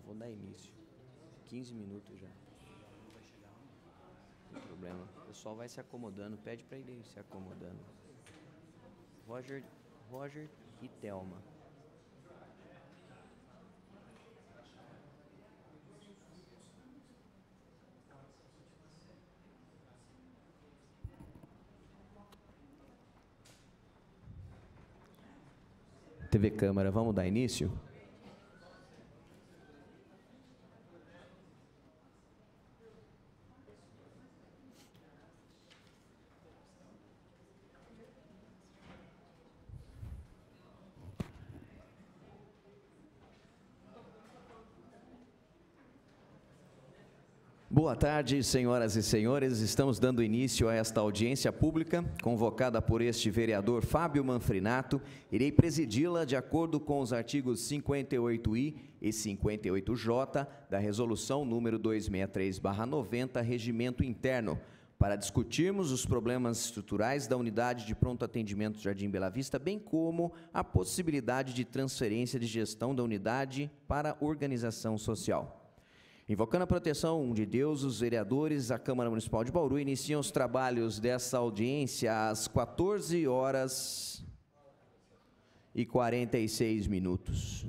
vou dar início. 15 minutos já. Não tem problema. O pessoal vai se acomodando. Pede para ele ir se acomodando. Roger e Thelma. TV Câmara, vamos dar início? Boa tarde, senhoras e senhores. Estamos dando início a esta audiência pública, convocada por este vereador Fábio Manfrinato. Irei presidi-la de acordo com os artigos 58I e 58J da Resolução número 263/90, Regimento Interno, para discutirmos os problemas estruturais da unidade de pronto atendimento Jardim Bela Vista, bem como a possibilidade de transferência de gestão da unidade para a organização social. Invocando a proteção de Deus, os vereadores da Câmara Municipal de Bauru iniciam os trabalhos dessa audiência às 14h46.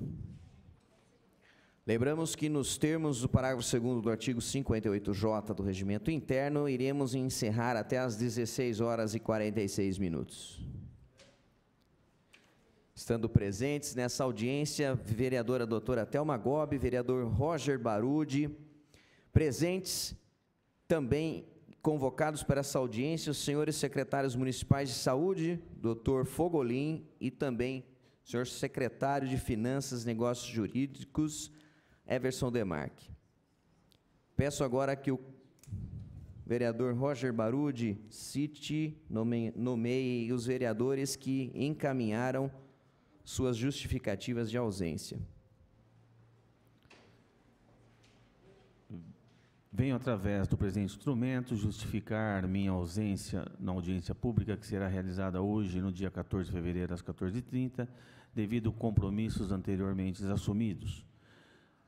Lembramos que, nos termos do parágrafo 2º do artigo 58J do Regimento Interno, iremos encerrar até às 16h46. Estando presentes nessa audiência, vereadora doutora Thelma Gobi, vereador Roger Barudi, presentes também convocados para essa audiência os senhores secretários municipais de saúde, doutor Fogolin, e também o senhor secretário de Finanças e Negócios Jurídicos, Everson Demarque. Peço agora que o vereador Roger Barudi cite, nomeie os vereadores que encaminharam suas justificativas de ausência. Venho, através do presente instrumento, justificar minha ausência na audiência pública que será realizada hoje, no dia 14 de fevereiro, às 14h30, devido a compromissos anteriormente assumidos.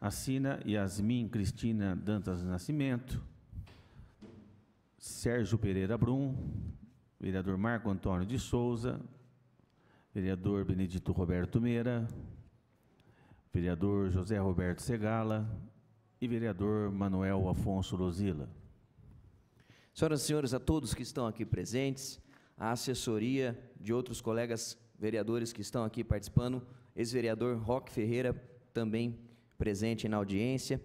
Assina Yasmin Cristina Dantas Nascimento, Sérgio Pereira Brum, vereador Marco Antônio de Souza, vereador Benedito Roberto Meira, vereador José Roberto Segala e vereador Manuel Afonso Lozila. Senhoras e senhores, a todos que estão aqui presentes, a assessoria de outros colegas vereadores que estão aqui participando, ex-vereador Roque Ferreira, também presente na audiência.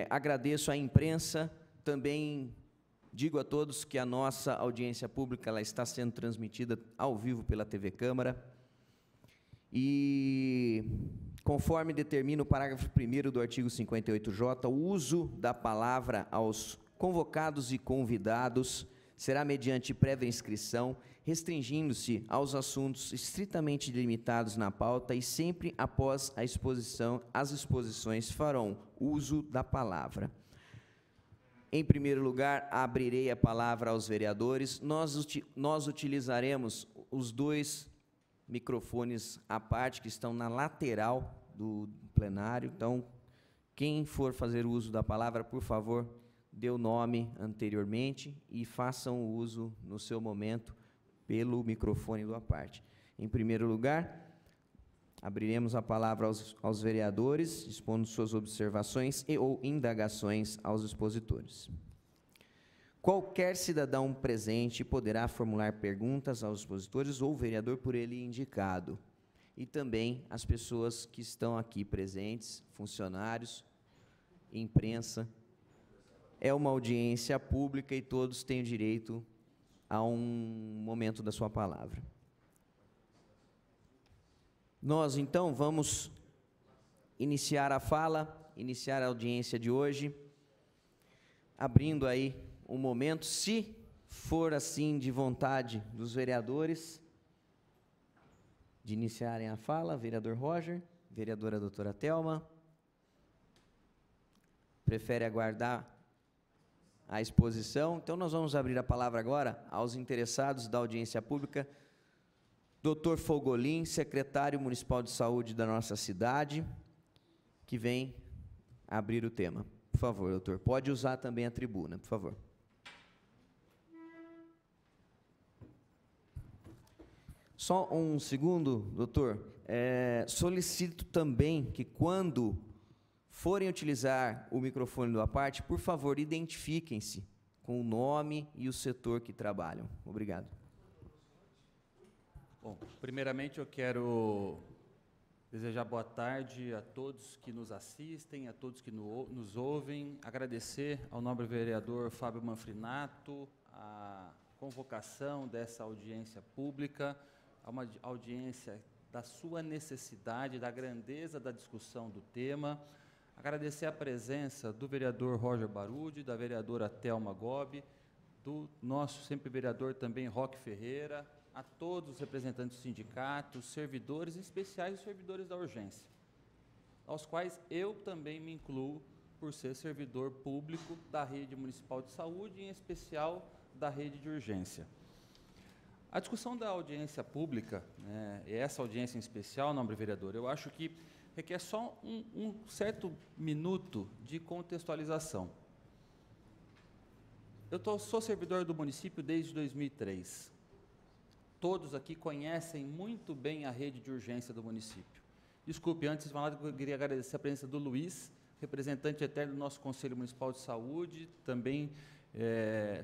Agradeço à imprensa, também digo a todos que a nossa audiência pública ela está sendo transmitida ao vivo pela TV Câmara e, conforme determina o parágrafo 1º do artigo 58J, o uso da palavra aos convocados e convidados será mediante prévia inscrição, restringindo-se aos assuntos estritamente delimitados na pauta e sempre após a exposição, as exposições farão uso da palavra. Em primeiro lugar, abrirei a palavra aos vereadores. Nós utilizaremos os dois microfones à parte, que estão na lateral do plenário. Então, quem for fazer uso da palavra, por favor, dê o nome anteriormente e façam o uso, no seu momento, pelo microfone do à parte. Em primeiro lugar, abriremos a palavra aos vereadores, expondo suas observações e ou indagações aos expositores. Qualquer cidadão presente poderá formular perguntas aos expositores ou vereador por ele indicado. E também as pessoas que estão aqui presentes, funcionários, imprensa. É uma audiência pública e todos têm direito a um momento da sua palavra. Nós, então, vamos iniciar a fala, iniciar a audiência de hoje, abrindo aí um momento, se for assim de vontade dos vereadores, de iniciarem a fala, vereador Roger, vereadora doutora Thelma, prefere aguardar a exposição? Então, nós vamos abrir a palavra agora aos interessados da audiência pública. Dr. Fogolin, secretário municipal de saúde da nossa cidade, que vem abrir o tema. Por favor, doutor. Pode usar também a tribuna, por favor. Só um segundo, doutor. Solicito também que, quando forem utilizar o microfone do à parte, por favor, identifiquem-se com o nome e o setor que trabalham. Obrigado. Bom, primeiramente eu quero desejar boa tarde a todos que nos assistem, a todos que nos ouvem, agradecer ao nobre vereador Fábio Manfrinato a convocação dessa audiência pública, a uma audiência da sua necessidade, da grandeza da discussão do tema. Agradecer a presença do vereador Roger Barude, da vereadora Thelma Gobi, do nosso sempre vereador também Roque Ferreira, a todos os representantes dos sindicatos, servidores, em especial os servidores da urgência, aos quais eu também me incluo por ser servidor público da rede municipal de saúde, em especial da rede de urgência. A discussão da audiência pública, e essa audiência em especial, nobre vereador, eu acho que requer só um certo minuto de contextualização. Eu sou servidor do município desde 2003. Todos aqui conhecem muito bem a rede de urgência do município. Desculpe, antes de falar, eu queria agradecer a presença do Luiz, representante eterno do nosso Conselho Municipal de Saúde, também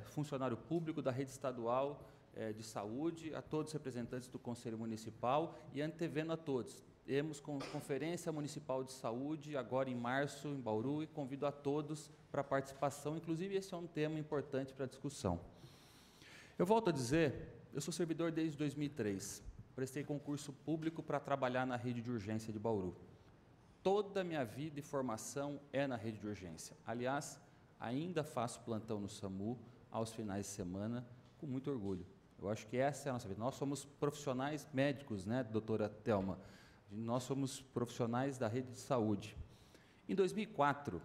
funcionário público da rede estadual de saúde, a todos os representantes do Conselho Municipal e antevendo a todos. Temos Conferência Municipal de Saúde, agora em março, em Bauru, e convido a todos para a participação, inclusive esse é um tema importante para a discussão. Eu volto a dizer, eu sou servidor desde 2003, prestei concurso público para trabalhar na rede de urgência de Bauru. Toda a minha vida e formação é na rede de urgência. Aliás, ainda faço plantão no SAMU aos finais de semana, com muito orgulho. Eu acho que essa é a nossa vida. Nós somos profissionais médicos, né, doutora Thelma? Nós somos profissionais da rede de saúde. Em 2004,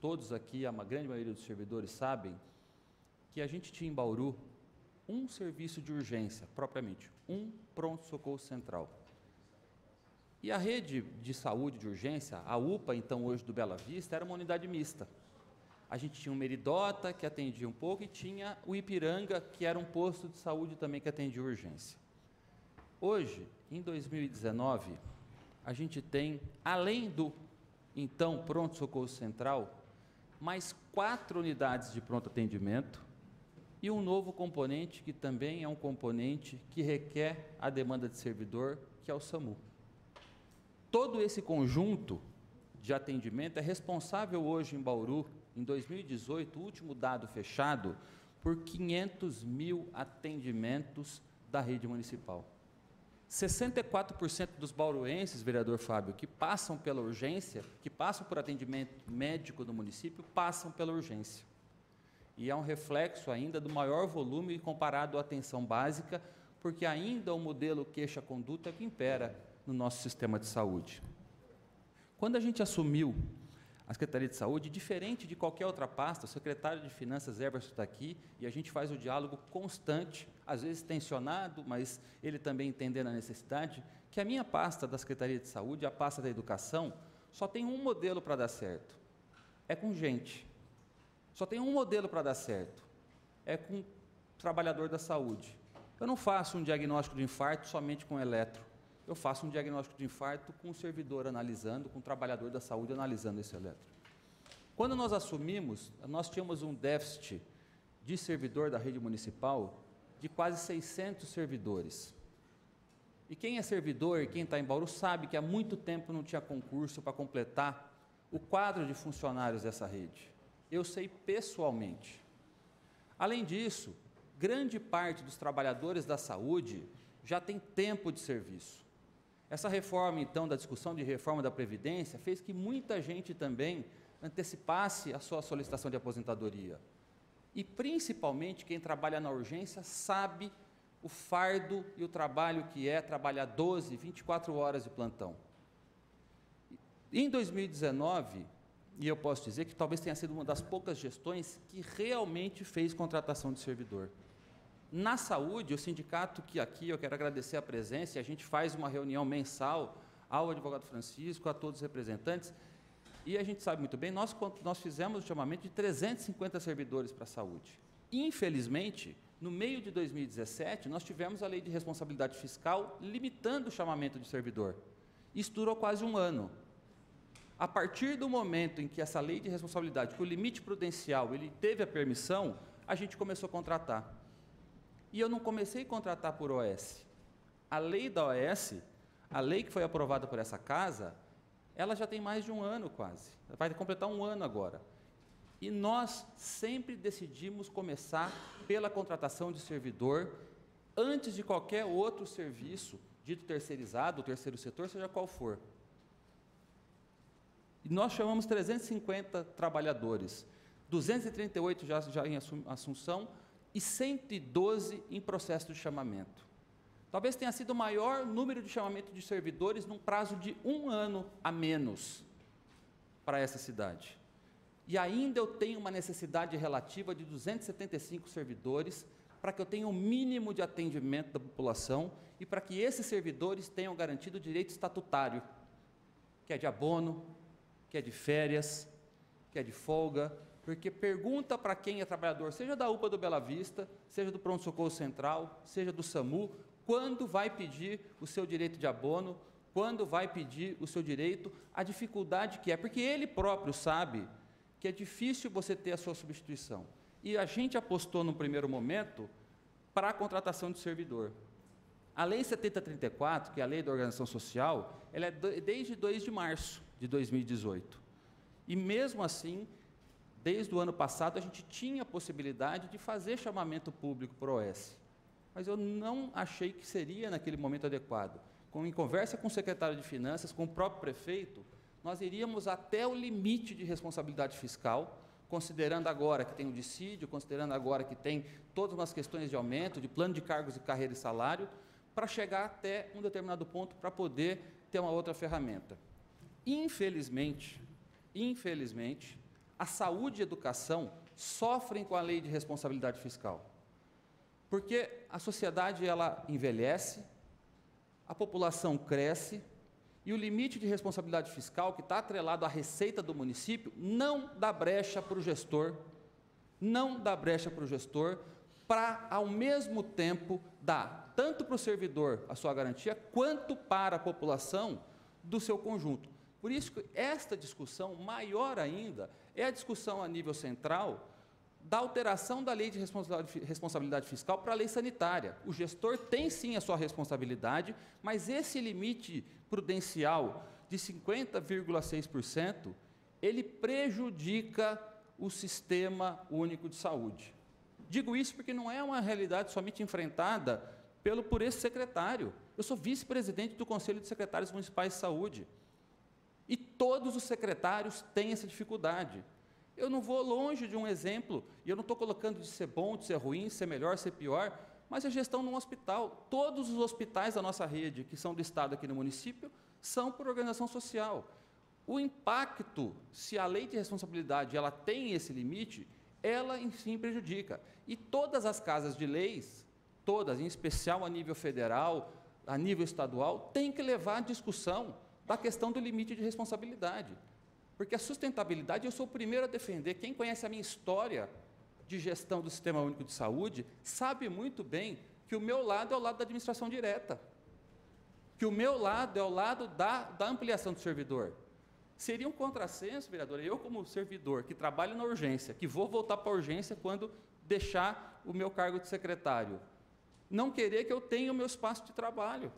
todos aqui, a grande maioria dos servidores sabem que a gente tinha em Bauru um serviço de urgência, propriamente, um pronto-socorro central. E a rede de saúde de urgência, a UPA, então, hoje do Bela Vista, era uma unidade mista. A gente tinha o Meridota, que atendia um pouco, e tinha o Ipiranga, que era um posto de saúde também que atendia urgência. Hoje, em 2019, a gente tem, além do, então, pronto-socorro central, mais 4 unidades de pronto atendimento, e um novo componente, que também é um componente que requer a demanda de servidor, que é o SAMU. Todo esse conjunto de atendimento é responsável hoje em Bauru, em 2018, o último dado fechado, por 500 mil atendimentos da rede municipal. 64% dos bauruenses, vereador Fábio, que passam pela urgência, que passam por atendimento médico no município, passam pela urgência. E é um reflexo ainda do maior volume comparado à atenção básica, porque ainda o modelo queixa-conduta que impera no nosso sistema de saúde. Quando a gente assumiu a Secretaria de Saúde, diferente de qualquer outra pasta, o secretário de Finanças, Everson, está aqui, e a gente faz o diálogo constante, às vezes tensionado, mas ele também entendendo a necessidade, que a minha pasta da Secretaria de Saúde, a pasta da Educação, só tem um modelo para dar certo, é com gente. Só tem um modelo para dar certo, é com trabalhador da saúde. Eu não faço um diagnóstico de infarto somente com eletro, eu faço um diagnóstico de infarto com o servidor analisando, com o trabalhador da saúde analisando esse eletro. Quando nós assumimos, nós tínhamos um déficit de servidor da rede municipal de quase 600 servidores. E quem é servidor e quem está em Bauru sabe que há muito tempo não tinha concurso para completar o quadro de funcionários dessa rede. Eu sei pessoalmente. Além disso, grande parte dos trabalhadores da saúde já tem tempo de serviço. Essa reforma, então, da discussão de reforma da Previdência, fez que muita gente também antecipasse a sua solicitação de aposentadoria. E, principalmente, quem trabalha na urgência sabe o fardo e o trabalho que é trabalhar 12, 24 horas de plantão. Em 2019, e eu posso dizer que talvez tenha sido uma das poucas gestões que realmente fez contratação de servidor. Na saúde, o sindicato que aqui, eu quero agradecer a presença, e a gente faz uma reunião mensal ao advogado Francisco, a todos os representantes, E a gente sabe muito bem, nós fizemos o chamamento de 350 servidores para a saúde. Infelizmente, no meio de 2017, nós tivemos a lei de responsabilidade fiscal limitando o chamamento de servidor. Isso durou quase um ano. A partir do momento em que essa lei de responsabilidade, que o limite prudencial, ele teve a permissão, a gente começou a contratar. E eu não comecei a contratar por OS. A lei da OS, a lei que foi aprovada por essa casa, ela já tem mais de um ano quase. Vai completar um ano agora. E nós sempre decidimos começar pela contratação de servidor antes de qualquer outro serviço, dito terceirizado, terceiro setor, seja qual for. E nós chamamos 350 trabalhadores, 238 já em assunção e 112 em processo de chamamento. Talvez tenha sido o maior número de chamamento de servidores num prazo de um ano a menos para essa cidade. E ainda eu tenho uma necessidade relativa de 275 servidores para que eu tenha um mínimo de atendimento da população e para que esses servidores tenham garantido o direito estatutário, que é de abono, que é de férias, que é de folga, porque pergunta para quem é trabalhador, seja da UPA do Bela Vista, seja do Pronto Socorro Central, seja do SAMU, quando vai pedir o seu direito de abono, quando vai pedir o seu direito, a dificuldade que é, porque ele próprio sabe que é difícil você ter a sua substituição. E a gente apostou, no primeiro momento, para a contratação de servidor. A Lei 7034, que é a Lei da Organização Social, ela é desde 2 de março de 2018. E, mesmo assim, desde o ano passado, a gente tinha a possibilidade de fazer chamamento público para o OS. Mas eu não achei que seria, naquele momento, adequado. Em conversa com o secretário de Finanças, com o próprio prefeito, nós iríamos até o limite de responsabilidade fiscal, considerando agora que tem o dissídio, considerando agora que tem todas as questões de aumento, de plano de cargos de carreira e salário, para chegar até um determinado ponto para poder ter uma outra ferramenta. Infelizmente, a saúde e a educação sofrem com a lei de responsabilidade fiscal, porque a sociedade ela envelhece, a população cresce, e o limite de responsabilidade fiscal, que está atrelado à receita do município, não dá brecha para o gestor, para, ao mesmo tempo, dar tanto para o servidor a sua garantia, quanto para a população do seu conjunto. Por isso que esta discussão, maior ainda, é a discussão a nível central da alteração da lei de responsabilidade fiscal para a lei sanitária. O gestor tem sim a sua responsabilidade, mas esse limite prudencial de 50,6%, ele prejudica o Sistema Único de Saúde. Digo isso porque não é uma realidade somente enfrentada por esse secretário. Eu sou vice-presidente do Conselho de Secretários Municipais de Saúde. E todos os secretários têm essa dificuldade. Eu não vou longe de um exemplo, e eu não estou colocando de ser bom, de ser ruim, de ser melhor, de ser pior, mas a gestão num hospital. Todos os hospitais da nossa rede, que são do Estado aqui no município, são por organização social. O impacto, se a lei de responsabilidade ela tem esse limite, ela, enfim, prejudica. E todas as casas de leis, todas, em especial a nível federal, a nível estadual, têm que levar a discussão da questão do limite de responsabilidade. Porque a sustentabilidade, eu sou o primeiro a defender. Quem conhece a minha história de gestão do Sistema Único de Saúde, sabe muito bem que o meu lado é o lado da administração direta, que o meu lado é o lado da ampliação do servidor. Seria um contrassenso, vereador, eu como servidor que trabalho na urgência, que vou voltar para a urgência quando deixar o meu cargo de secretário, não querer que eu tenha o meu espaço de trabalho.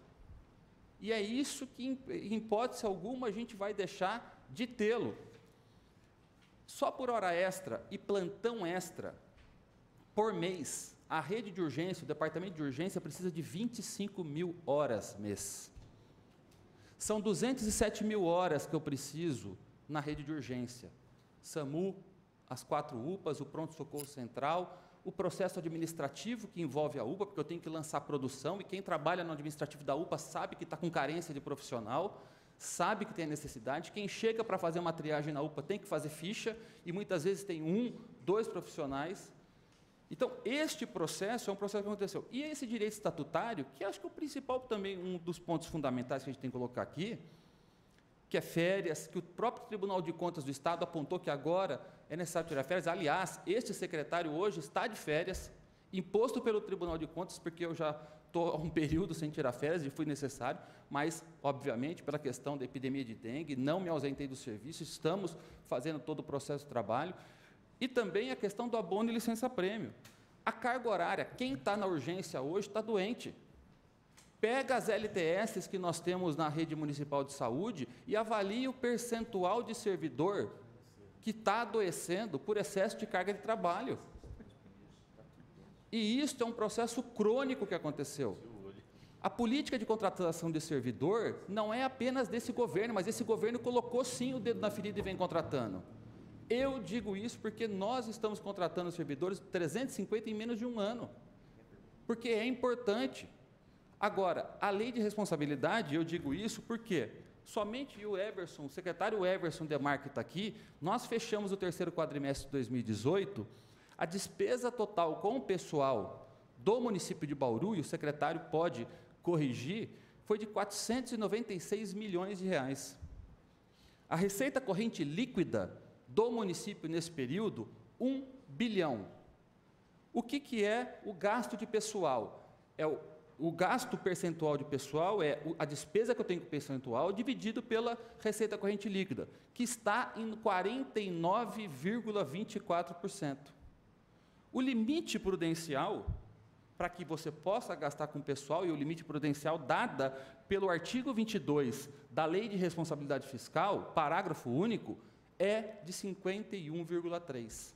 E é isso que, em hipótese alguma, a gente vai deixar de tê-lo. Só por hora extra e plantão extra, por mês, a rede de urgência, o departamento de urgência precisa de 25 mil horas mês. São 207 mil horas que eu preciso na rede de urgência. SAMU, as 4 UPAs, o Pronto Socorro Central, o processo administrativo que envolve a UPA, porque eu tenho que lançar produção, e quem trabalha no administrativo da UPA sabe que está com carência de profissional, sabe que tem necessidade. Quem chega para fazer uma triagem na UPA tem que fazer ficha, e muitas vezes tem 1, 2 profissionais. Então, este processo é um processo que aconteceu. E esse direito estatutário, que acho que é o principal também, um dos pontos fundamentais que a gente tem que colocar aqui, que é férias, que o próprio Tribunal de Contas do Estado apontou que agora é necessário tirar férias. Aliás, este secretário hoje está de férias, imposto pelo Tribunal de Contas, porque eu já estou há um período sem tirar férias e fui necessário, mas, obviamente, pela questão da epidemia de dengue, não me ausentei do serviço, estamos fazendo todo o processo de trabalho, e também a questão do abono e licença-prêmio. A carga horária, quem está na urgência hoje está doente. Pega as LTS que nós temos na rede municipal de saúde e avalie o percentual de servidor que está adoecendo por excesso de carga de trabalho. E isso é um processo crônico que aconteceu. A política de contratação de servidor não é apenas desse governo, mas esse governo colocou sim o dedo na ferida e vem contratando. Eu digo isso porque nós estamos contratando servidores 350 em menos de um ano, porque é importante. Agora, a lei de responsabilidade, eu digo isso porque somente o Everson, o secretário Everson Demarque está aqui, nós fechamos o terceiro quadrimestre de 2018, a despesa total com o pessoal do município de Bauru, e o secretário pode corrigir, foi de 496 milhões de reais. A receita corrente líquida do município nesse período, 1 bilhão. O que é o gasto de pessoal? O gasto percentual de pessoal é a despesa que eu tenho com percentual dividido pela receita corrente líquida, que está em 49,24%. O limite prudencial, para que você possa gastar com pessoal, e o limite prudencial dada pelo artigo 22 da Lei de Responsabilidade Fiscal, parágrafo único, é de 51,3%.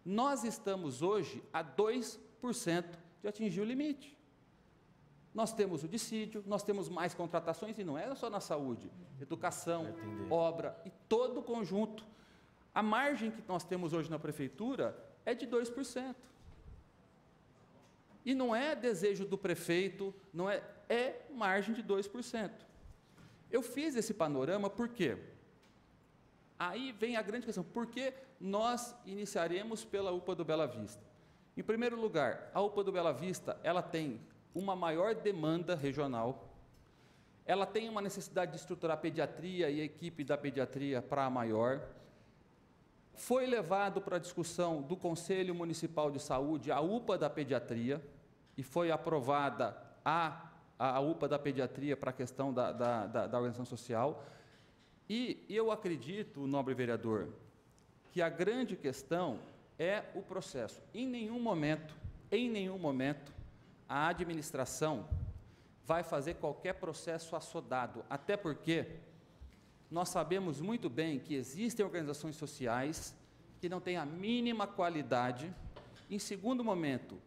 Nós estamos hoje a 2% de atingir o limite. Nós temos o dissídio, nós temos mais contratações, e não é só na saúde, educação, obra e todo o conjunto. A margem que nós temos hoje na prefeitura é de 2%. E não é desejo do prefeito, não é margem de 2%. Eu fiz esse panorama por quê? Aí vem a grande questão, por que nós iniciaremos pela UPA do Bela Vista? Em primeiro lugar, a UPA do Bela Vista, ela tem uma maior demanda regional, ela tem uma necessidade de estruturar a pediatria e a equipe da pediatria para a maior. Foi levado para a discussão do Conselho Municipal de Saúde a UPA da pediatria, e foi aprovada a UPA da pediatria para a questão da organização social. E eu acredito, nobre vereador, que a grande questão é o processo. Em nenhum momento, a administração vai fazer qualquer processo assodado, até porque nós sabemos muito bem que existem organizações sociais que não têm a mínima qualidade. Em segundo momento,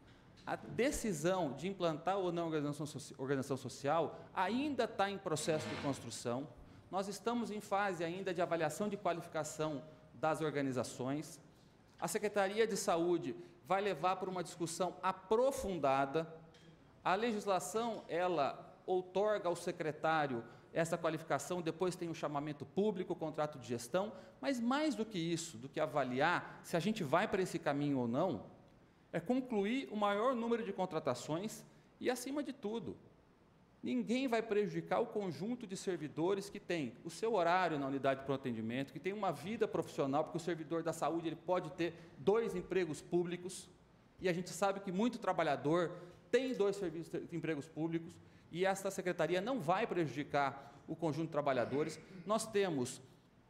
a decisão de implantar ou não organização social ainda está em processo de construção. Nós estamos em fase ainda de avaliação de qualificação das organizações. A Secretaria de Saúde vai levar para uma discussão aprofundada. A legislação, ela outorga ao secretário essa qualificação, depois tem o chamamento público, o contrato de gestão, mas mais do que isso, do que avaliar se a gente vai para esse caminho ou não, é concluir o maior número de contratações e, acima de tudo, ninguém vai prejudicar o conjunto de servidores que tem o seu horário na unidade de pronto atendimento, que tem uma vida profissional, porque o servidor da saúde ele pode ter 2 empregos públicos, e a gente sabe que muito trabalhador tem 2 serviços de empregos públicos, e esta secretaria não vai prejudicar o conjunto de trabalhadores. Nós temos,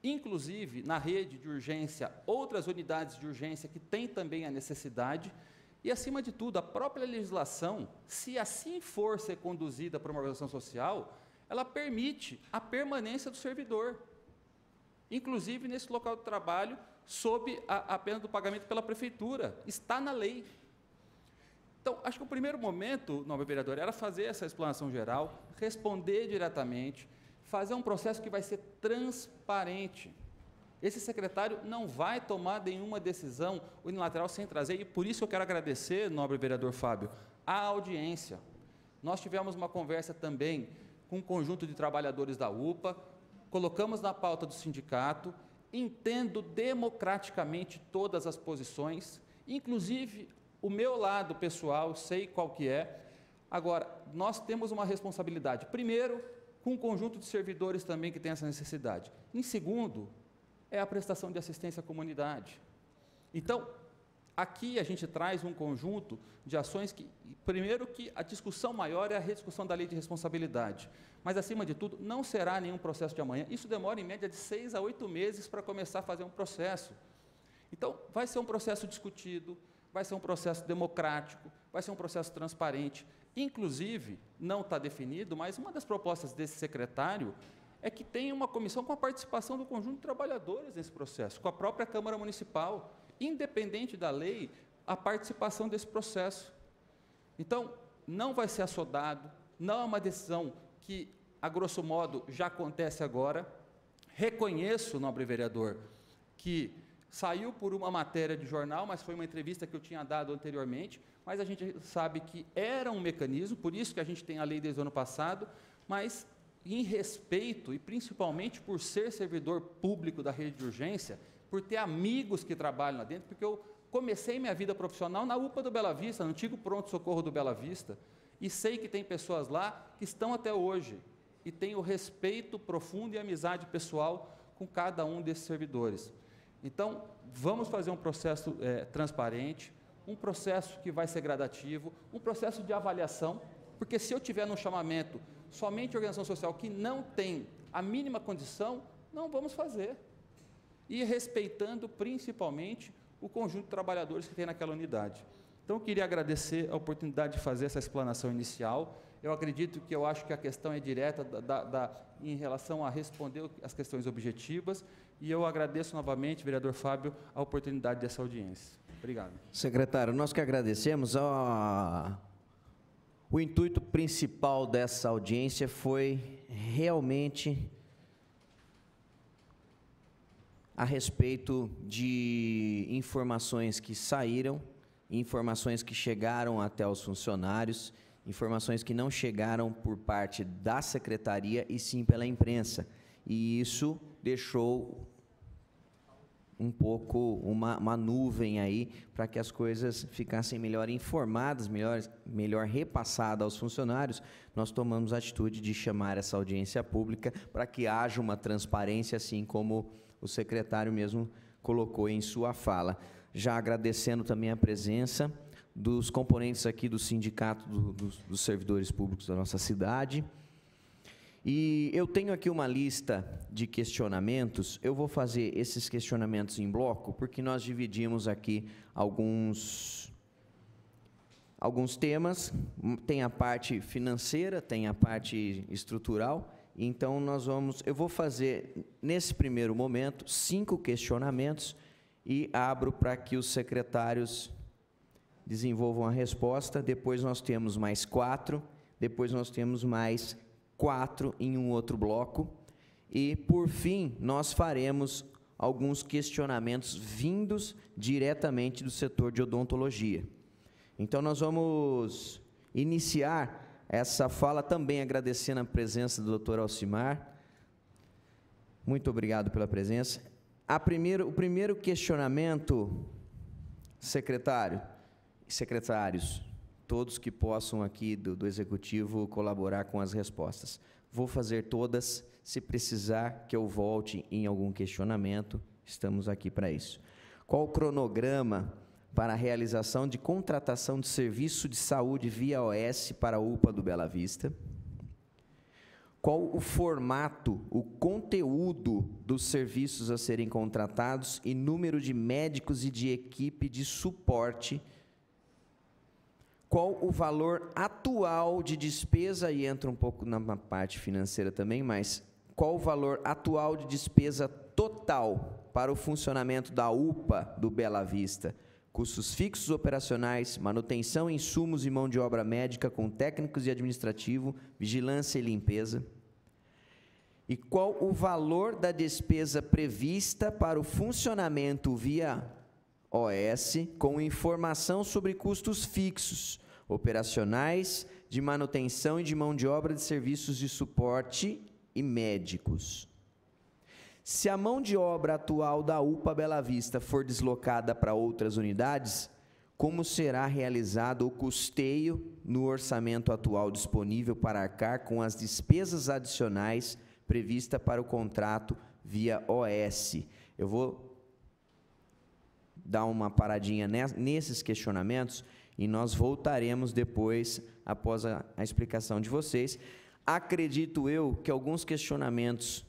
inclusive, na rede de urgência, outras unidades de urgência que têm também a necessidade, e, acima de tudo, a própria legislação, se assim for ser conduzida por uma organização social, ela permite a permanência do servidor, inclusive nesse local de trabalho, sob a pena do pagamento pela prefeitura. Está na lei. Então, acho que o primeiro momento, nobre vereador, era fazer essa explanação geral, responder diretamente, fazer um processo que vai ser transparente. Esse secretário não vai tomar nenhuma decisão unilateral sem trazer, e por isso eu quero agradecer, nobre vereador Fábio, a audiência. Nós tivemos uma conversa também com um conjunto de trabalhadores da UPA, colocamos na pauta do sindicato, entendo democraticamente todas as posições, inclusive o meu lado pessoal, sei qual que é. Agora, nós temos uma responsabilidade, primeiro, com um conjunto de servidores também que tem essa necessidade. Em segundo, é a prestação de assistência à comunidade. Então, aqui a gente traz um conjunto de ações que, primeiro, que a discussão maior é a rediscussão da lei de responsabilidade, mas, acima de tudo, não será nenhum processo de amanhã. Isso demora, em média, de 6 a 8 meses para começar a fazer um processo. Então, vai ser um processo discutido, vai ser um processo democrático, vai ser um processo transparente. Inclusive, não está definido, mas uma das propostas desse secretário é que tenha uma comissão com a participação do conjunto de trabalhadores nesse processo, com a própria Câmara Municipal, independente da lei, a participação desse processo. Então, não vai ser assodado, não é uma decisão que, a grosso modo, já acontece agora. Reconheço, nobre vereador, que saiu por uma matéria de jornal, mas foi uma entrevista que eu tinha dado anteriormente, mas a gente sabe que era um mecanismo, por isso que a gente tem a lei desde o ano passado, mas em respeito, e principalmente por ser servidor público da rede de urgência, por ter amigos que trabalham lá dentro, porque eu comecei minha vida profissional na UPA do Bela Vista, no antigo pronto-socorro do Bela Vista, e sei que tem pessoas lá que estão até hoje, e tenho respeito profundo e amizade pessoal com cada um desses servidores. Então, vamos fazer um processo transparente, um processo que vai ser gradativo, um processo de avaliação, porque se eu tiver no chamamento somente organização social que não tem a mínima condição, não vamos fazer. E respeitando principalmente o conjunto de trabalhadores que tem naquela unidade. Então, eu queria agradecer a oportunidade de fazer essa explanação inicial. Eu acho que a questão é direta em relação a responder as questões objetivas, e eu agradeço novamente, vereador Fábio, a oportunidade dessa audiência. Obrigado. Secretário, nós que agradecemos. O intuito principal dessa audiência foi realmente a respeito de informações que saíram, informações que chegaram até os funcionários, informações que não chegaram por parte da secretaria e sim pela imprensa. E isso deixou um pouco uma nuvem aí para que as coisas ficassem melhor informadas, melhor repassadas aos funcionários. Nós tomamos a atitude de chamar essa audiência pública para que haja uma transparência, assim como o secretário mesmo colocou em sua fala. Já agradecendo também a presença dos componentes aqui do Sindicato dos Servidores Públicos da nossa cidade. E eu tenho aqui uma lista de questionamentos. Eu vou fazer esses questionamentos em bloco, porque nós dividimos aqui alguns temas. Tem a parte financeira, tem a parte estrutural. Então, eu vou fazer, nesse primeiro momento, 5 questionamentos e abro para que os secretários desenvolvam a resposta. Depois nós temos mais 4, depois nós temos mais 4 em um outro bloco. E, por fim, nós faremos alguns questionamentos vindos diretamente do setor de odontologia. Então, nós vamos iniciar essa fala também agradecendo a presença do Dr. Alcimar. Muito obrigado pela presença. O primeiro questionamento, secretários, todos que possam aqui do Executivo colaborar com as respostas. Vou fazer todas, se precisar que eu volte em algum questionamento, estamos aqui para isso. Qual o cronograma para a realização de contratação de serviço de saúde via OS para a UPA do Bela Vista? Qual o formato, o conteúdo dos serviços a serem contratados e número de médicos e de equipe de suporte? Qual o valor atual de despesa, e entra um pouco na parte financeira também, mas qual o valor atual de despesa total para o funcionamento da UPA do Bela Vista? Custos fixos operacionais, manutenção, insumos e mão de obra médica com técnicos e administrativo, vigilância e limpeza. E qual o valor da despesa prevista para o funcionamento via OS, com informação sobre custos fixos, operacionais, de manutenção e de mão de obra de serviços de suporte e médicos. Se a mão de obra atual da UPA Bela Vista for deslocada para outras unidades, como será realizado o custeio no orçamento atual disponível para arcar com as despesas adicionais previstas para o contrato via OS. Eu vou dar uma paradinha nesses questionamentos e nós voltaremos depois, após a explicação de vocês. Acredito eu que alguns questionamentos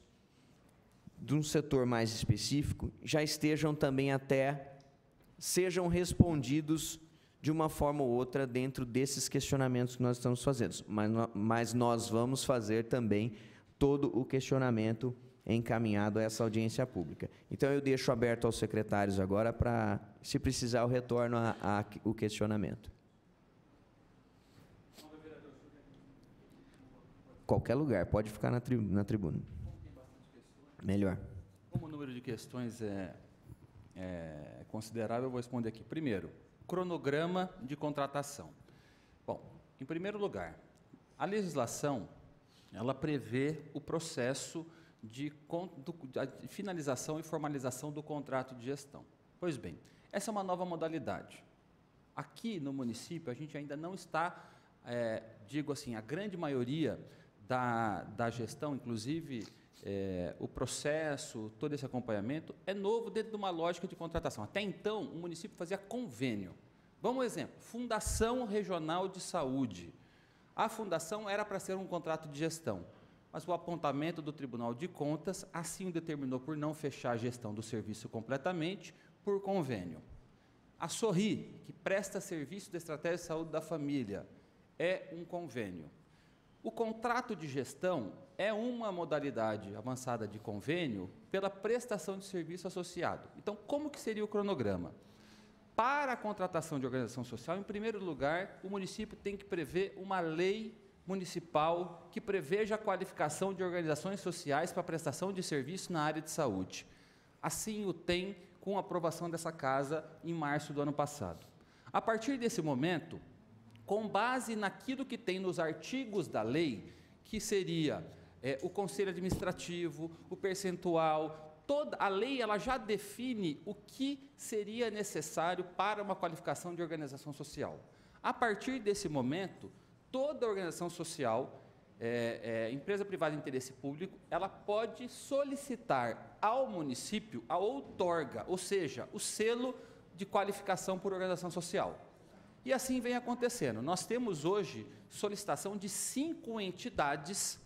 de um setor mais específico já estejam também sejam respondidos de uma forma ou outra dentro desses questionamentos que nós estamos fazendo, mas nós vamos fazer também todo o questionamento encaminhado a essa audiência pública. Então, eu deixo aberto aos secretários agora para, se precisar, eu retorno o questionamento. Qualquer lugar, pode ficar na tribuna. Melhor. Como o número de questões é considerável, eu vou responder aqui. Primeiro, cronograma de contratação. Bom, em primeiro lugar, a legislação, ela prevê o processo de finalização e formalização do contrato de gestão. Pois bem, essa é uma nova modalidade. Aqui no município, a gente ainda não está, digo assim, a grande maioria da gestão, inclusive o processo, todo esse acompanhamento, é novo dentro de uma lógica de contratação. Até então, o município fazia convênio. Vamos um exemplo, Fundação Regional de Saúde. A fundação era para ser um contrato de gestão, mas o apontamento do Tribunal de Contas assim o determinou por não fechar a gestão do serviço completamente por convênio. A Sorri, que presta serviço de estratégia de saúde da família, é um convênio. O contrato de gestão é uma modalidade avançada de convênio pela prestação de serviço associado. Então, como que seria o cronograma? Para a contratação de organização social, em primeiro lugar, o município tem que prever uma lei municipal que preveja a qualificação de organizações sociais para prestação de serviço na área de saúde. Assim o tem com a aprovação dessa casa em março do ano passado. A partir desse momento, com base naquilo que tem nos artigos da lei, que seria o conselho administrativo, o percentual, toda a lei ela já define o que seria necessário para uma qualificação de organização social. A partir desse momento, toda organização social, empresa privada de interesse público, ela pode solicitar ao município a outorga, ou seja, o selo de qualificação por organização social. E assim vem acontecendo. Nós temos hoje solicitação de 5 entidades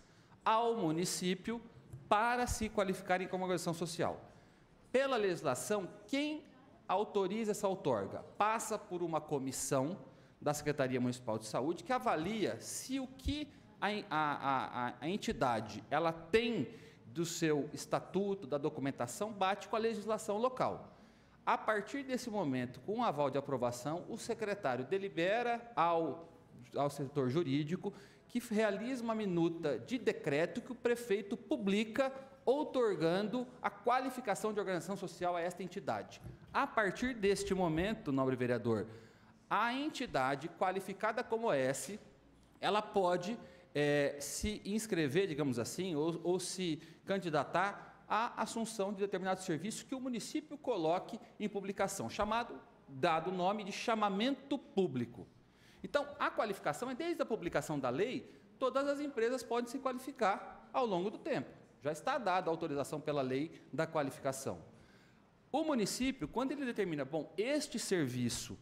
ao município para se qualificarem como organização social. Pela legislação, quem autoriza essa outorga? Passa por uma comissão da Secretaria Municipal de Saúde que avalia se o que a entidade ela tem do seu estatuto, da documentação, bate com a legislação local. A partir desse momento, com o aval de aprovação, o secretário delibera ao setor jurídico que realiza uma minuta de decreto que o prefeito publica, outorgando a qualificação de organização social a esta entidade. A partir deste momento, nobre vereador, a entidade qualificada como S, ela pode se inscrever, digamos assim, ou se candidatar à assunção de determinado serviço que o município coloque em publicação, dado o nome de chamamento público. Então, a qualificação é desde a publicação da lei, todas as empresas podem se qualificar ao longo do tempo. Já está dada a autorização pela lei da qualificação. O município, quando ele determina, bom, este serviço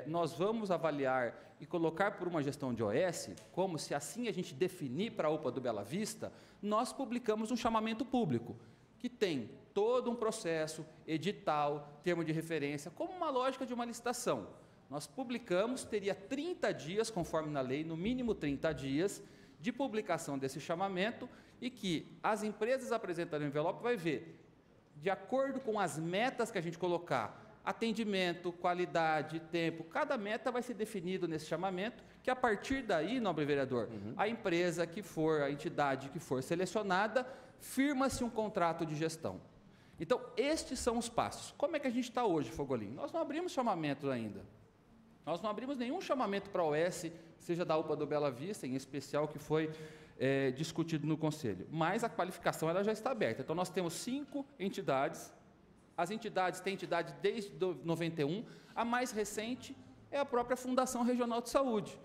nós vamos avaliar e colocar por uma gestão de OS, como se assim a gente definir para a UPA do Bela Vista, nós publicamos um chamamento público, que tem todo um processo, edital, termo de referência, como uma lógica de uma licitação. Nós publicamos, teria 30 dias, conforme na lei, no mínimo 30 dias, de publicação desse chamamento, e que as empresas apresentando o envelope vai ver, de acordo com as metas que a gente colocar, atendimento, qualidade, tempo, cada meta vai ser definido nesse chamamento, que a partir daí, nobre vereador, a empresa que for, a entidade que for selecionada, firma-se um contrato de gestão. Então, estes são os passos. Como é que a gente está hoje, Fogolin? Nós não abrimos chamamento ainda. Nós não abrimos nenhum chamamento para a OS, seja da UPA do Bela Vista, em especial, que foi discutido no Conselho. Mas a qualificação ela já está aberta. Então, nós temos 5 entidades As entidades têm entidade desde 91, a mais recente é a própria Fundação Regional de Saúde,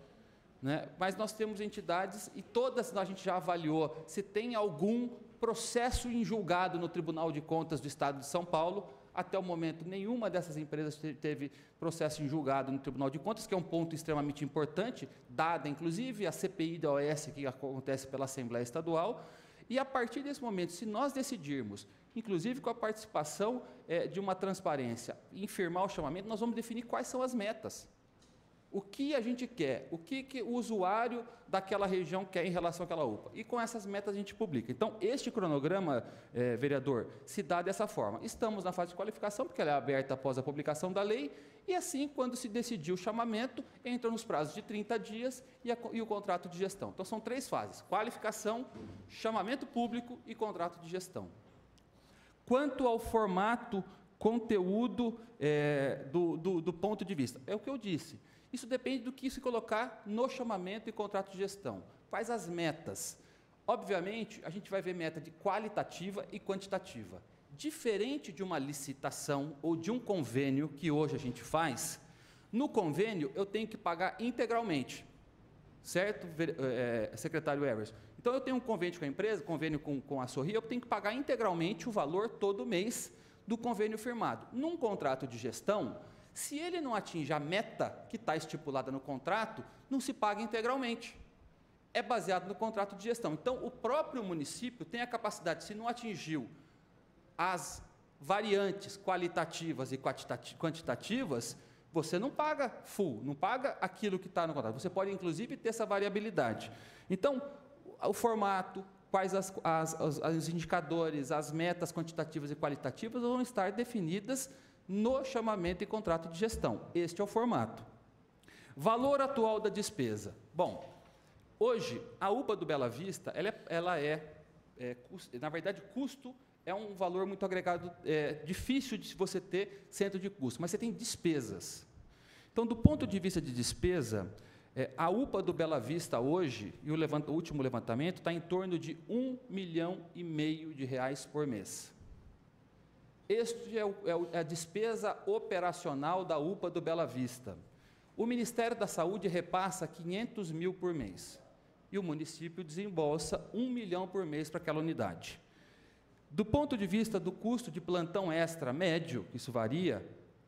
né? Mas nós temos entidades e todas a gente já avaliou se tem algum processo em julgado no Tribunal de Contas do Estado de São Paulo. Até o momento, nenhuma dessas empresas teve processo em julgado no Tribunal de Contas, que é um ponto extremamente importante, dada, inclusive, a CPI da OAS, que acontece pela Assembleia Estadual. E, a partir desse momento, se nós decidirmos, inclusive com a participação de uma transparência, em firmar o chamamento, nós vamos definir quais são as metas. O que a gente quer, o que o usuário daquela região quer em relação àquela UPA. E com essas metas a gente publica. Então, este cronograma, vereador, se dá dessa forma. Estamos na fase de qualificação, porque ela é aberta após a publicação da lei, e assim, quando se decidir o chamamento, entra nos prazos de 30 dias e o contrato de gestão. Então, são 3 fases: qualificação, chamamento público e contrato de gestão. Quanto ao formato, conteúdo do ponto de vista, é o que eu disse. Isso depende do que se colocar no chamamento e contrato de gestão. Quais as metas? Obviamente, a gente vai ver meta de qualitativa e quantitativa. Diferente de uma licitação ou de um convênio que hoje a gente faz, no convênio eu tenho que pagar integralmente. Certo, secretário Everson? Então, eu tenho um convênio com a empresa, convênio com a Sorri, eu tenho que pagar integralmente o valor todo mês do convênio firmado. Num contrato de gestão, se ele não atinge a meta que está estipulada no contrato, não se paga integralmente. É baseado no contrato de gestão. Então, o próprio município tem a capacidade, se não atingiu as variantes qualitativas e quantitativas, você não paga full, não paga aquilo que está no contrato. Você pode, inclusive, ter essa variabilidade. Então, o formato, quais os indicadores, as metas quantitativas e qualitativas vão estar definidas no chamamento e contrato de gestão. Este é o formato. Valor atual da despesa. Bom, hoje, a UPA do Bela Vista, na verdade, custo é um valor muito agregado, difícil de você ter centro de custo, mas você tem despesas. Então, do ponto de vista de despesa, a UPA do Bela Vista hoje, e o último levantamento, está em torno de R$1,5 milhão por mês. Este é a despesa operacional da UPA do Bela Vista. O Ministério da Saúde repassa 500 mil por mês e o município desembolsa 1 milhão por mês para aquela unidade. Do ponto de vista do custo de plantão extra médio, isso varia,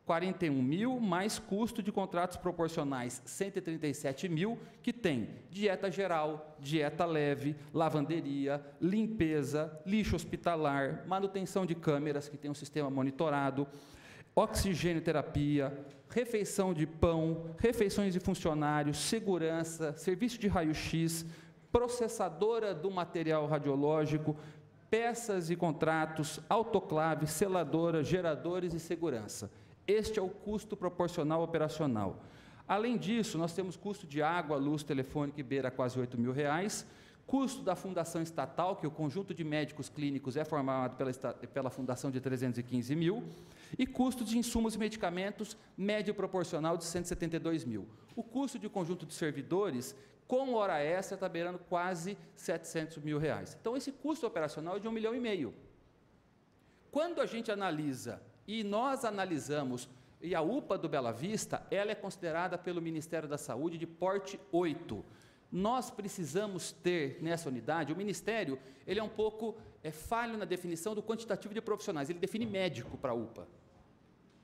41 mil, mais custo de contratos proporcionais, 137 mil, que tem dieta geral, dieta leve, lavanderia, limpeza, lixo hospitalar, manutenção de câmeras, que tem um sistema monitorado, oxigênio terapia, refeição de pão, refeições de funcionários, segurança, serviço de raio-x, processadora do material radiológico, peças e contratos, autoclave, seladora, geradores e segurança. Este é o custo proporcional operacional. Além disso, nós temos custo de água, luz, telefone, que beira quase R$8 mil, custo da fundação estatal, que o conjunto de médicos clínicos é formado pela fundação de 315 mil, e custo de insumos e medicamentos, médio proporcional de 172 mil. O custo de conjunto de servidores, com hora extra, está beirando quase R$700 mil. Então, esse custo operacional é de R$1,5 milhão. Quando a gente analisa, e nós analisamos, e a UPA do Bela Vista, ela é considerada pelo Ministério da Saúde de porte 8. Nós precisamos ter nessa unidade, o Ministério, ele é um pouco falho na definição do quantitativo de profissionais, ele define médico para a UPA.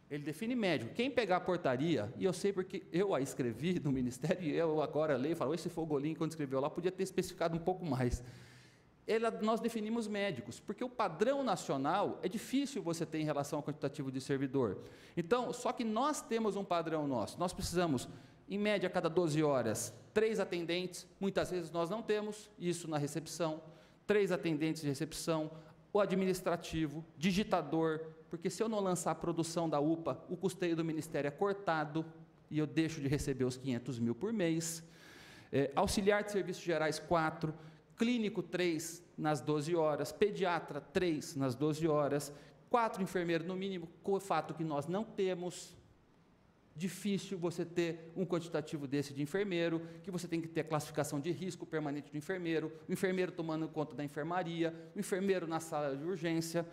Ele define médico. Quem pegar a portaria, e eu sei porque eu a escrevi no Ministério, e eu agora leio e falo, esse Fogolim, quando escreveu lá, podia ter especificado um pouco mais. Nós definimos médicos, porque o padrão nacional é difícil você ter em relação ao quantitativo de servidor. Então, só que nós temos um padrão nosso, nós precisamos, em média, a cada 12 horas, 3 atendentes, muitas vezes nós não temos isso na recepção, 3 atendentes de recepção, o administrativo, digitador, porque se eu não lançar a produção da UPA, o custeio do Ministério é cortado, e eu deixo de receber os 500 mil por mês, auxiliar de serviços gerais 4, clínico 3 nas 12 horas, pediatra 3 nas 12 horas, 4 enfermeiros no mínimo, com o fato que nós não temos, difícil você ter um quantitativo desse de enfermeiro, que você tem que ter classificação de risco permanente do enfermeiro, o enfermeiro tomando conta da enfermaria, o enfermeiro na sala de urgência.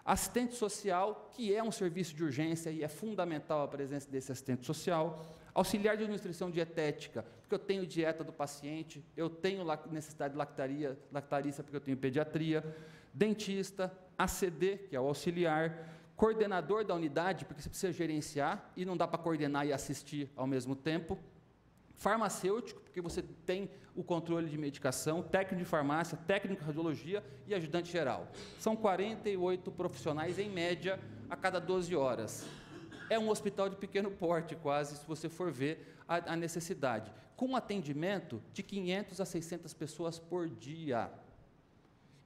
Assistente social, que é um serviço de urgência e é fundamental a presença desse assistente social. Auxiliar de nutrição dietética, porque eu tenho dieta do paciente, eu tenho necessidade de lactarícia, porque eu tenho pediatria. Dentista, ACD, que é o auxiliar. Coordenador da unidade, porque você precisa gerenciar e não dá para coordenar e assistir ao mesmo tempo. Farmacêutico, porque você tem o controle de medicação, técnico de farmácia, técnico de radiologia e ajudante geral. São 48 profissionais, em média, a cada 12 horas. É um hospital de pequeno porte, quase, se você for ver a necessidade. Com atendimento de 500 a 600 pessoas por dia.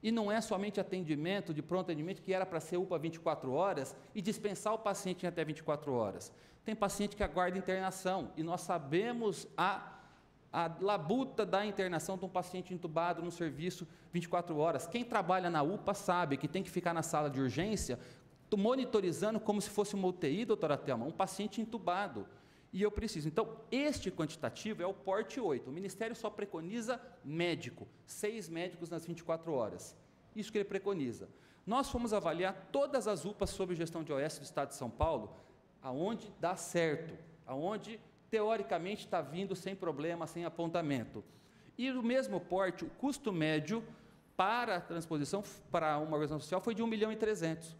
E não é somente atendimento, de pronto atendimento, que era para ser UPA 24 horas e dispensar o paciente em até 24 horas. Tem paciente que aguarda internação, e nós sabemos a labuta da internação de um paciente entubado no serviço 24 horas. Quem trabalha na UPA sabe que tem que ficar na sala de urgência, monitorizando como se fosse uma UTI, doutora Thelma, um paciente entubado. E eu preciso. Então, este quantitativo é o porte 8. O Ministério só preconiza médico, 6 médicos nas 24 horas. Isso que ele preconiza. Nós fomos avaliar todas as UPAs sob gestão de OS do Estado de São Paulo, aonde dá certo, aonde, teoricamente, está vindo sem problema, sem apontamento. E no mesmo porte, o custo médio para a transposição para uma organização social foi de 1.300.000.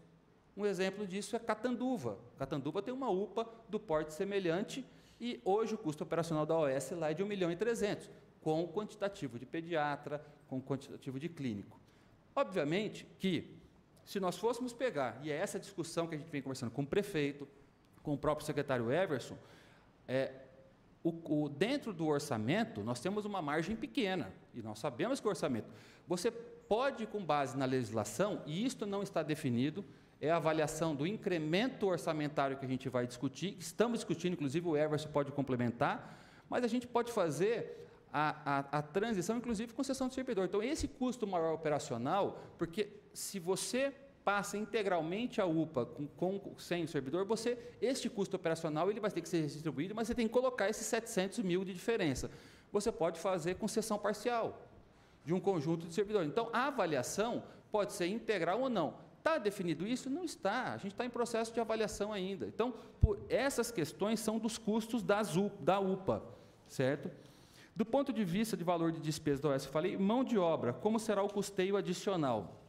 Um exemplo disso é Catanduva. Catanduva tem uma UPA do porte semelhante e hoje o custo operacional da OS lá é de 1.300.000, com o quantitativo de pediatra, com o quantitativo de clínico. Obviamente que, se nós fôssemos pegar, e é essa discussão que a gente vem conversando com o prefeito, com o próprio secretário Everson, dentro do orçamento, nós temos uma margem pequena, e nós sabemos que o orçamento, você pode, com base na legislação, e isto não está definido, é a avaliação do incremento orçamentário que a gente vai discutir, estamos discutindo, inclusive o Everson pode complementar, mas a gente pode fazer a transição, inclusive, com cessão de servidor. Então, esse custo maior operacional, porque se você passa integralmente a UPA sem o servidor, este custo operacional ele vai ter que ser distribuído, mas você tem que colocar esses 700 mil de diferença. Você pode fazer com cessão parcial de um conjunto de servidores. Então, a avaliação pode ser integral ou não. Está definido isso? Não está. A gente está em processo de avaliação ainda. Então, essas questões são dos custos da UPA, certo? Do ponto de vista de valor de despesa da OS, eu falei, mão de obra, como será o custeio adicional?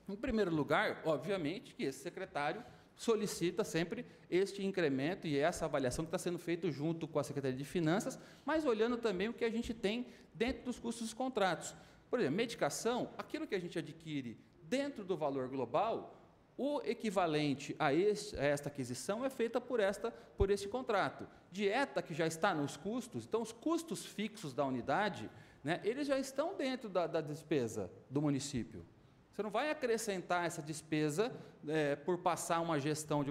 Em primeiro lugar, obviamente, que esse secretário solicita sempre este incremento e essa avaliação que está sendo feita junto com a Secretaria de Finanças, mas olhando também o que a gente tem dentro dos custos dos contratos. Por exemplo, medicação, aquilo que a gente adquire dentro do valor global, o equivalente a esta aquisição é feita por este contrato. Dieta, que já está nos custos, então os custos fixos da unidade, né, eles já estão dentro da despesa do município. Você não vai acrescentar essa despesa por passar uma gestão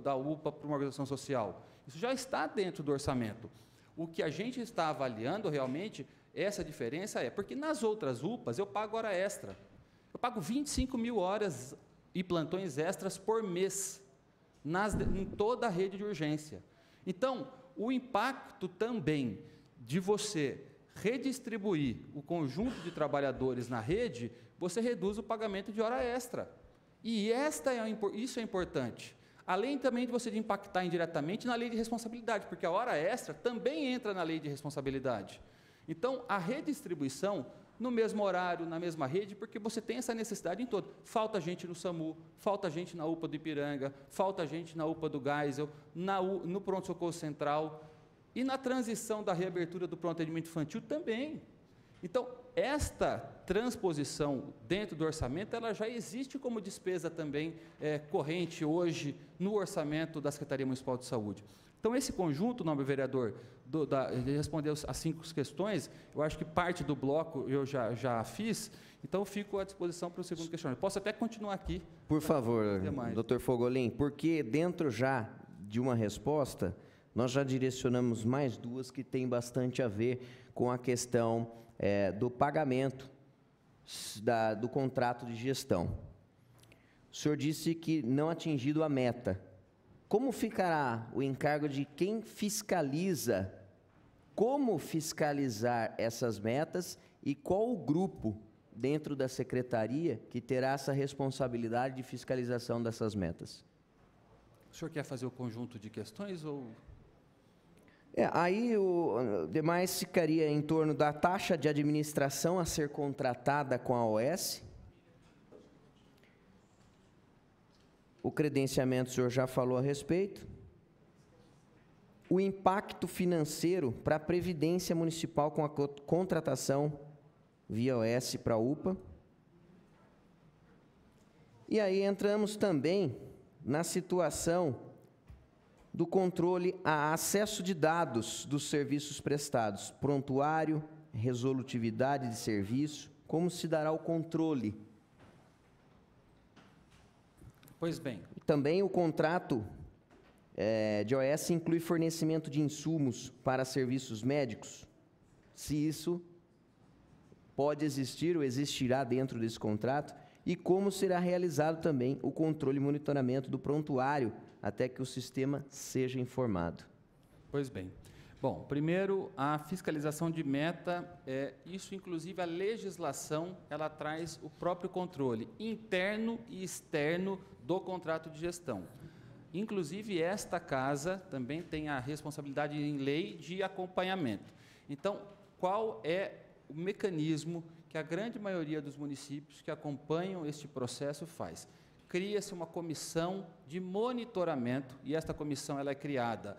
da UPA para uma organização social. Isso já está dentro do orçamento. O que a gente está avaliando realmente, essa diferença porque nas outras UPAs eu pago hora extra. Eu pago 25 mil horas e plantões extras por mês, em toda a rede de urgência. Então, o impacto também de você redistribuir o conjunto de trabalhadores na rede, você reduz o pagamento de hora extra. E isso é importante. Além também de você impactar indiretamente na lei de responsabilidade, porque a hora extra também entra na lei de responsabilidade. Então, a redistribuição no mesmo horário, na mesma rede, porque você tem essa necessidade em todo. Falta gente no SAMU, falta gente na UPA do Ipiranga, falta gente na UPA do Geisel, no pronto-socorro central e na transição da reabertura do pronto atendimento infantil também. Então, esta transposição dentro do orçamento, ela já existe como despesa também corrente hoje no orçamento da Secretaria Municipal de Saúde. Então, esse conjunto, nobre vereador, de responder as 5 questões, eu acho que parte do bloco eu já fiz, então fico à disposição para o segundo questionamento. Posso até continuar aqui. Por favor, doutor Fogolin, porque dentro já de uma resposta, nós já direcionamos mais 2 que têm bastante a ver com a questão do pagamento do contrato de gestão. O senhor disse que não atingido a meta. Como ficará o encargo de quem fiscaliza? Como fiscalizar essas metas e qual o grupo dentro da secretaria que terá essa responsabilidade de fiscalização dessas metas. O senhor quer fazer o conjunto de questões ou... Aí o demais ficaria em torno da taxa de administração a ser contratada com a OS. O credenciamento o senhor já falou a respeito. O impacto financeiro para a Previdência Municipal com a contratação via OS para a UPA. E aí entramos também na situação do controle a acesso de dados dos serviços prestados, prontuário, resolutividade de serviço, como se dará o controle. Pois bem. Também o contrato de OS inclui fornecimento de insumos para serviços médicos, se isso pode existir ou existirá dentro desse contrato, e como será realizado também o controle e monitoramento do prontuário até que o sistema seja informado. Pois bem. Bom, primeiro, a fiscalização de meta, isso inclusive a legislação, ela traz o próprio controle interno e externo do contrato de gestão. Inclusive, esta casa também tem a responsabilidade em lei de acompanhamento. Então, qual é o mecanismo que a grande maioria dos municípios que acompanham este processo faz? Cria-se uma comissão de monitoramento, e esta comissão ela é criada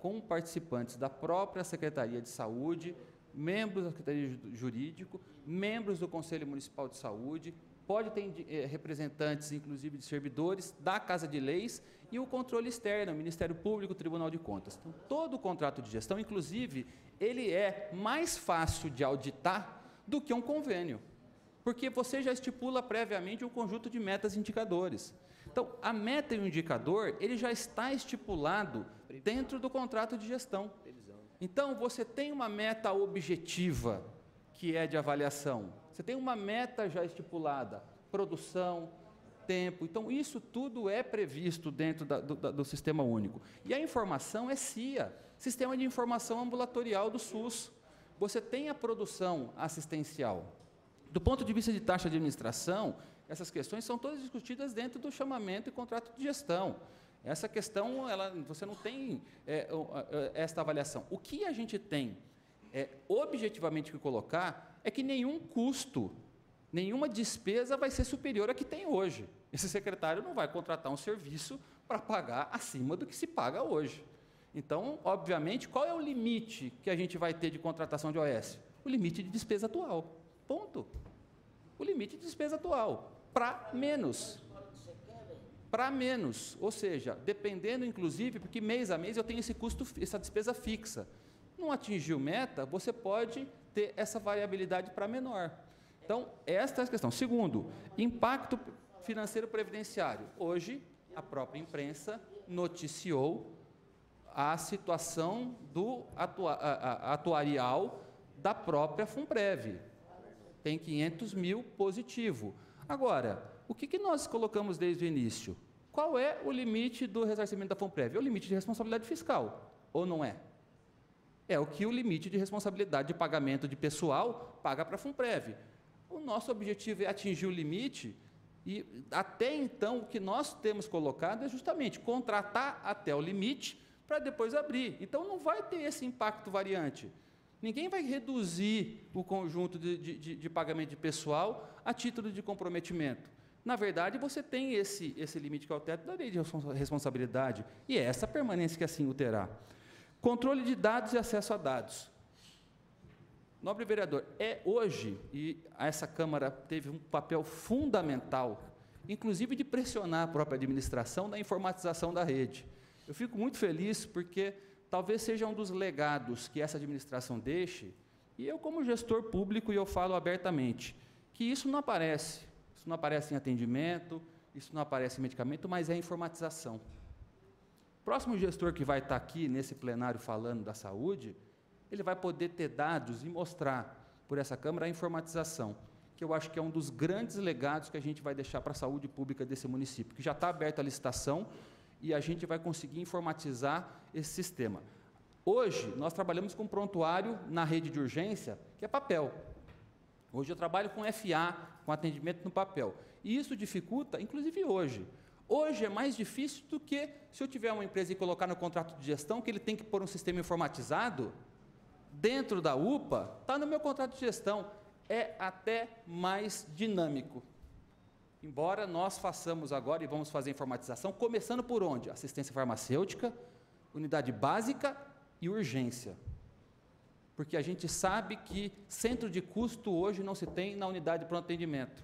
com participantes da própria Secretaria de Saúde, membros da Secretaria Jurídico, membros do Conselho Municipal de Saúde, pode ter representantes, inclusive, de servidores da Casa de Leis e o controle externo, o Ministério Público, o Tribunal de Contas. Então, todo o contrato de gestão, inclusive, ele é mais fácil de auditar do que um convênio, porque você já estipula previamente um conjunto de metas e indicadores. Então, a meta e o indicador, ele já está estipulado dentro do contrato de gestão. Então, você tem uma meta objetiva, que é de avaliação. Você tem uma meta já estipulada, produção, tempo. Então, isso tudo é previsto dentro do Sistema Único. E a informação é CIA, Sistema de Informação Ambulatorial do SUS. Você tem a produção assistencial. Do ponto de vista de taxa de administração, essas questões são todas discutidas dentro do chamamento e contrato de gestão. Essa questão, você não tem esta avaliação. O que a gente tem objetivamente que colocar é que nenhum custo, nenhuma despesa vai ser superior à que tem hoje. Esse secretário não vai contratar um serviço para pagar acima do que se paga hoje. Então, obviamente, qual é o limite que a gente vai ter de contratação de OS? O limite de despesa atual. Ponto. O limite de despesa atual. Para menos. Para menos. Ou seja, dependendo, inclusive, porque mês a mês eu tenho esse custo, essa despesa fixa. Não atingiu meta, você pode ter essa variabilidade para menor. Então, esta é a questão. Segundo, impacto financeiro previdenciário. Hoje, a própria imprensa noticiou a situação do atuarial da própria FUNPREV. Tem 500 mil positivo. Agora, o que nós colocamos desde o início? Qual é o limite do ressarcimento da FUNPREV? É o limite de responsabilidade fiscal, ou não é? É o que o limite de responsabilidade de pagamento de pessoal paga para a FUNPREV. O nosso objetivo é atingir o limite e, até então, o que nós temos colocado é justamente contratar até o limite para depois abrir. Então, não vai ter esse impacto variante. Ninguém vai reduzir o conjunto de pagamento de pessoal a título de comprometimento. Na verdade, você tem esse limite que é o teto da lei de responsabilidade, e é essa permanência que assim o terá. Controle de dados e acesso a dados. Nobre vereador, hoje, e essa Câmara teve um papel fundamental, inclusive de pressionar a própria administração na informatização da rede. Eu fico muito feliz porque talvez seja um dos legados que essa administração deixe, e eu, como gestor público, e eu falo abertamente, que isso não aparece em atendimento, isso não aparece em medicamento, mas é informatização. O próximo gestor que vai estar aqui nesse plenário falando da saúde, ele vai poder ter dados e mostrar por essa Câmara a informatização, que eu acho que é um dos grandes legados que a gente vai deixar para a saúde pública desse município, que já está aberta a licitação, e a gente vai conseguir informatizar esse sistema. Hoje, nós trabalhamos com prontuário na rede de urgência, que é papel. Hoje eu trabalho com FA, com atendimento no papel. E isso dificulta, inclusive hoje. Hoje é mais difícil do que se eu tiver uma empresa e colocar no contrato de gestão que ele tem que pôr um sistema informatizado dentro da UPA, está no meu contrato de gestão. É até mais dinâmico. Embora nós façamos agora e vamos fazer informatização, começando por onde? Assistência farmacêutica, unidade básica e urgência. Porque a gente sabe que centro de custo hoje não se tem na unidade de pronto atendimento.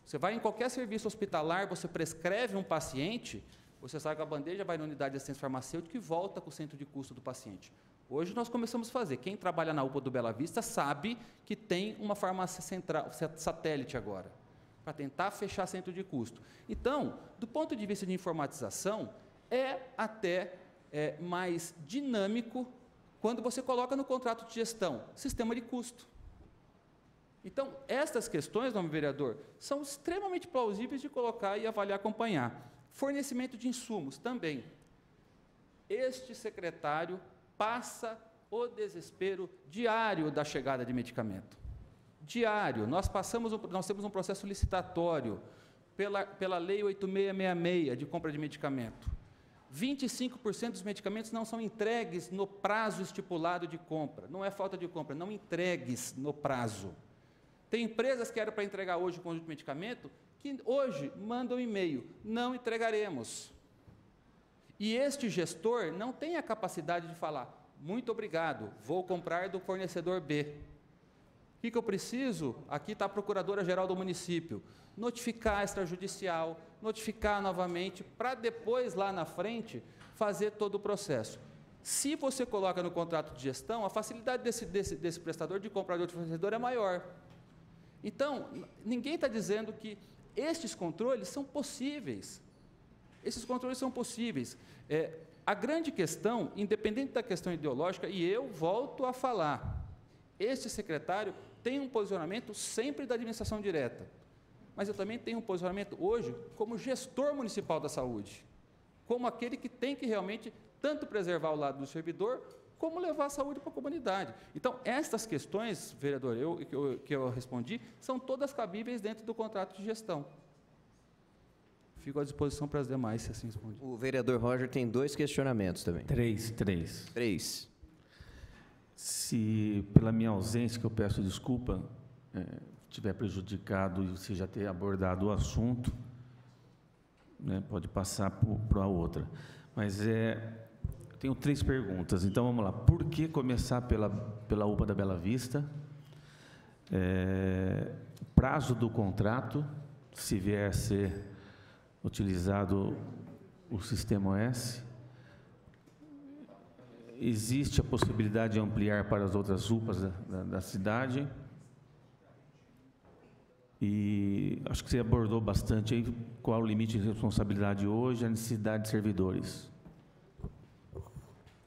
Você vai em qualquer serviço hospitalar, você prescreve um paciente, você sai com a bandeja, vai na unidade de assistência farmacêutica e volta com o centro de custo do paciente. Hoje nós começamos a fazer. Quem trabalha na UPA do Bela Vista sabe que tem uma farmácia central, satélite agora, para tentar fechar centro de custo. Então, do ponto de vista de informatização, é até mais dinâmico quando você coloca no contrato de gestão, sistema de custo. Então, estas questões, nome vereador, são extremamente plausíveis de colocar e avaliar, acompanhar. Fornecimento de insumos, também. Este secretário passa o desespero diário da chegada de medicamento. Diário. Nós temos um processo licitatório pela Lei 8666 de compra de medicamento. 25% dos medicamentos não são entregues no prazo estipulado de compra. Não é falta de compra, não entregues no prazo. Tem empresas que eram para entregar hoje o conjunto de medicamento, que hoje mandam um e-mail, não entregaremos. E este gestor não tem a capacidade de falar, muito obrigado, vou comprar do fornecedor B. O que eu preciso? Aqui está a Procuradora-Geral do município. Notificar a extrajudicial, notificar novamente, para depois, lá na frente, fazer todo o processo. Se você coloca no contrato de gestão, a facilidade desse prestador de comprar de outro fornecedor é maior. Então, ninguém está dizendo que estes controles são possíveis. Esses controles são possíveis. A grande questão, independente da questão ideológica, e eu volto a falar, este secretário tem um posicionamento sempre da administração direta, mas eu também tenho um posicionamento hoje como gestor municipal da saúde, como aquele que tem que realmente tanto preservar o lado do servidor, como levar a saúde para a comunidade. Então, estas questões, vereador, que eu respondi, são todas cabíveis dentro do contrato de gestão. Fico à disposição para as demais, se assim responde. O vereador Roger tem 2 questionamentos também. Três. Se, pela minha ausência, que eu peço desculpa, tiver prejudicado e você já ter abordado o assunto, né, pode passar para a outra. Mas tenho 3 perguntas, então vamos lá. Por que começar pela UPA da Bela Vista? Prazo do contrato, se vier a ser utilizado o Sistema OS? Existe a possibilidade de ampliar para as outras UPAs da cidade? E acho que você abordou bastante aí qual é o limite de responsabilidade hoje, a necessidade de servidores.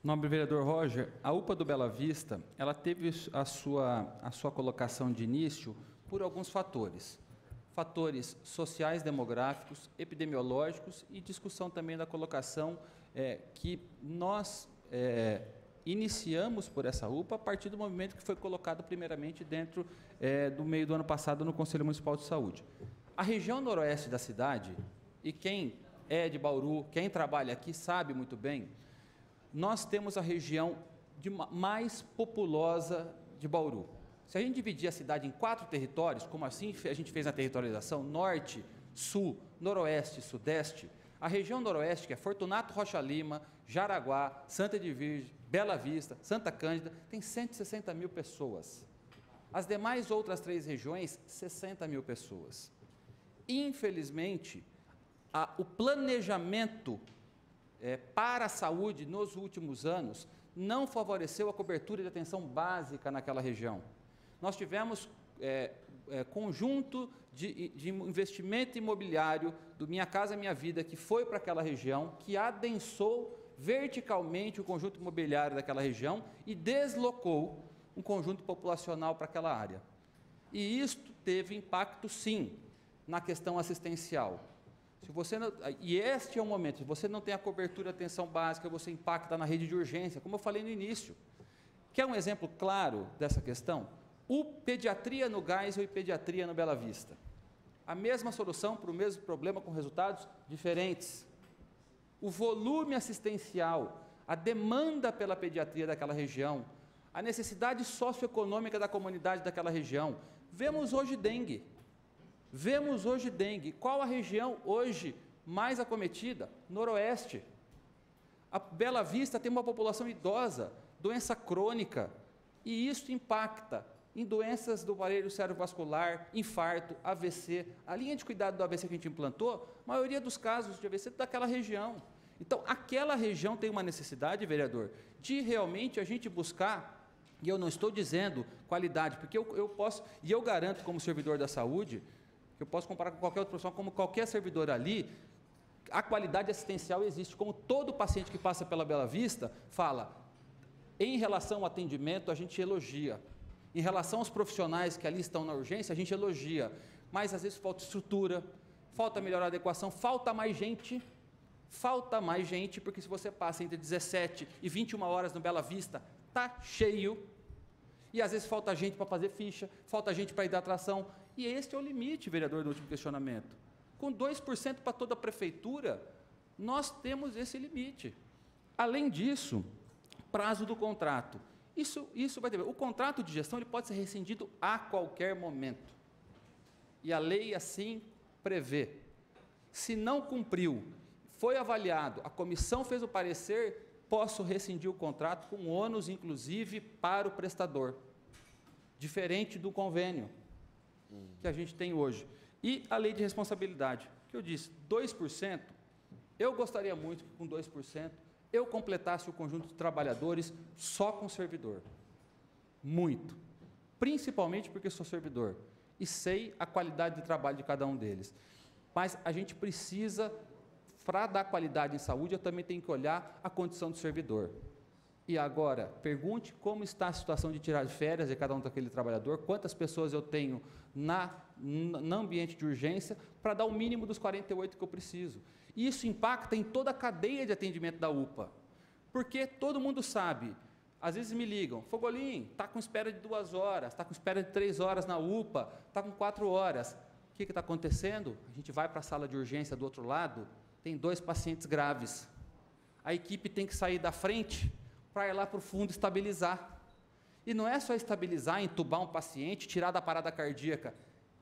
Nobre vereador Roger, a UPA do Bela Vista, ela teve a sua colocação de início por alguns fatores. Fatores sociais, demográficos, epidemiológicos e discussão também da colocação que nós iniciamos por essa UPA a partir do movimento que foi colocado primeiramente dentro do meio do ano passado no Conselho Municipal de Saúde. A região noroeste da cidade, e quem é de Bauru, quem trabalha aqui sabe muito bem, nós temos a região mais populosa de Bauru. Se a gente dividir a cidade em 4 territórios, como assim a gente fez na territorialização, norte, sul, noroeste, sudeste, a região noroeste, que é Fortunato Rocha Lima, Jaraguá, Santa de Virgem, Bela Vista, Santa Cândida, tem 160 mil pessoas. As demais outras 3 regiões, 60 mil pessoas. Infelizmente, o planejamento para a saúde nos últimos anos não favoreceu a cobertura de atenção básica naquela região. Nós tivemos conjunto de investimento imobiliário do Minha Casa Minha Vida, que foi para aquela região, que adensou verticalmente o conjunto imobiliário daquela região e deslocou um conjunto populacional para aquela área. E isto teve impacto, sim, na questão assistencial. Se você não, e este é o momento, se você não tem a cobertura de atenção básica, você impacta na rede de urgência, como eu falei no início. Quer um exemplo claro dessa questão? O pediatria no Geisel e pediatria no Bela Vista. A mesma solução para o mesmo problema com resultados diferentes. O volume assistencial, a demanda pela pediatria daquela região, a necessidade socioeconômica da comunidade daquela região. Vemos hoje dengue. Qual a região hoje mais acometida? Noroeste. A Bela Vista tem uma população idosa, doença crônica, e isso impacta em doenças do aparelho cerebrovascular, infarto, AVC. A linha de cuidado do AVC que a gente implantou, a maioria dos casos de AVC é daquela região. Então, aquela região tem uma necessidade, vereador, de realmente a gente buscar, e eu não estou dizendo qualidade, porque eu posso, e eu garanto como servidor da saúde, que eu posso comparar com qualquer outra profissional, como qualquer servidor ali, a qualidade assistencial existe, como todo paciente que passa pela Bela Vista fala, em relação ao atendimento, a gente elogia. Em relação aos profissionais que ali estão na urgência, a gente elogia. Mas, às vezes, falta estrutura, falta melhor adequação, falta mais gente, porque se você passa entre 17 e 21 horas no Bela Vista, está cheio. E, às vezes, falta gente para fazer ficha, falta gente para hidratação. E este é o limite, vereador, do último questionamento. Com 2% para toda a prefeitura, nós temos esse limite. Além disso, prazo do contrato. Isso vai ter. O contrato de gestão ele pode ser rescindido a qualquer momento. E a lei assim prevê. Se não cumpriu, foi avaliado, a comissão fez o parecer, posso rescindir o contrato com ônus, inclusive, para o prestador. Diferente do convênio que a gente tem hoje. E a lei de responsabilidade, que eu disse, 2%, eu gostaria muito que com 2%, eu completasse o conjunto de trabalhadores só com servidor. Muito. Principalmente porque sou servidor e sei a qualidade de trabalho de cada um deles. Mas a gente precisa, para dar qualidade em saúde, eu também tenho que olhar a condição do servidor. E agora, pergunte como está a situação de tirar férias de cada um daquele trabalhador, quantas pessoas eu tenho no ambiente de urgência, para dar o mínimo dos 48 que eu preciso. E isso impacta em toda a cadeia de atendimento da UPA, porque todo mundo sabe, às vezes me ligam, Fogolin, está com espera de 2 horas, está com espera de 3 horas na UPA, está com 4 horas. O que está acontecendo? A gente vai para a sala de urgência do outro lado, tem 2 pacientes graves. A equipe tem que sair da frente para ir lá para o fundo estabilizar. E não é só estabilizar, entubar um paciente, tirar da parada cardíaca,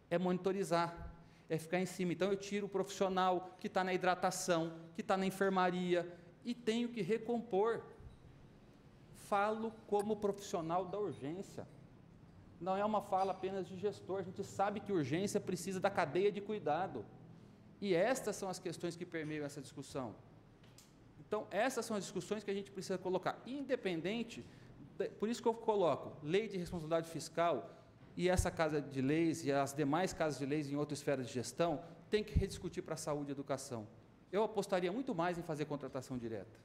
é monitorizar. É ficar em cima. Então, eu tiro o profissional que está na hidratação, que está na enfermaria, e tenho que recompor. Falo como profissional da urgência. Não é uma fala apenas de gestor, a gente sabe que urgência precisa da cadeia de cuidado. E estas são as questões que permeiam essa discussão. Então, essas são as discussões que a gente precisa colocar, independente, por isso que eu coloco lei de responsabilidade fiscal, e essa Casa de Leis e as demais casas de leis em outra esfera de gestão, tem que rediscutir para a saúde e educação. Eu apostaria muito mais em fazer contratação direta.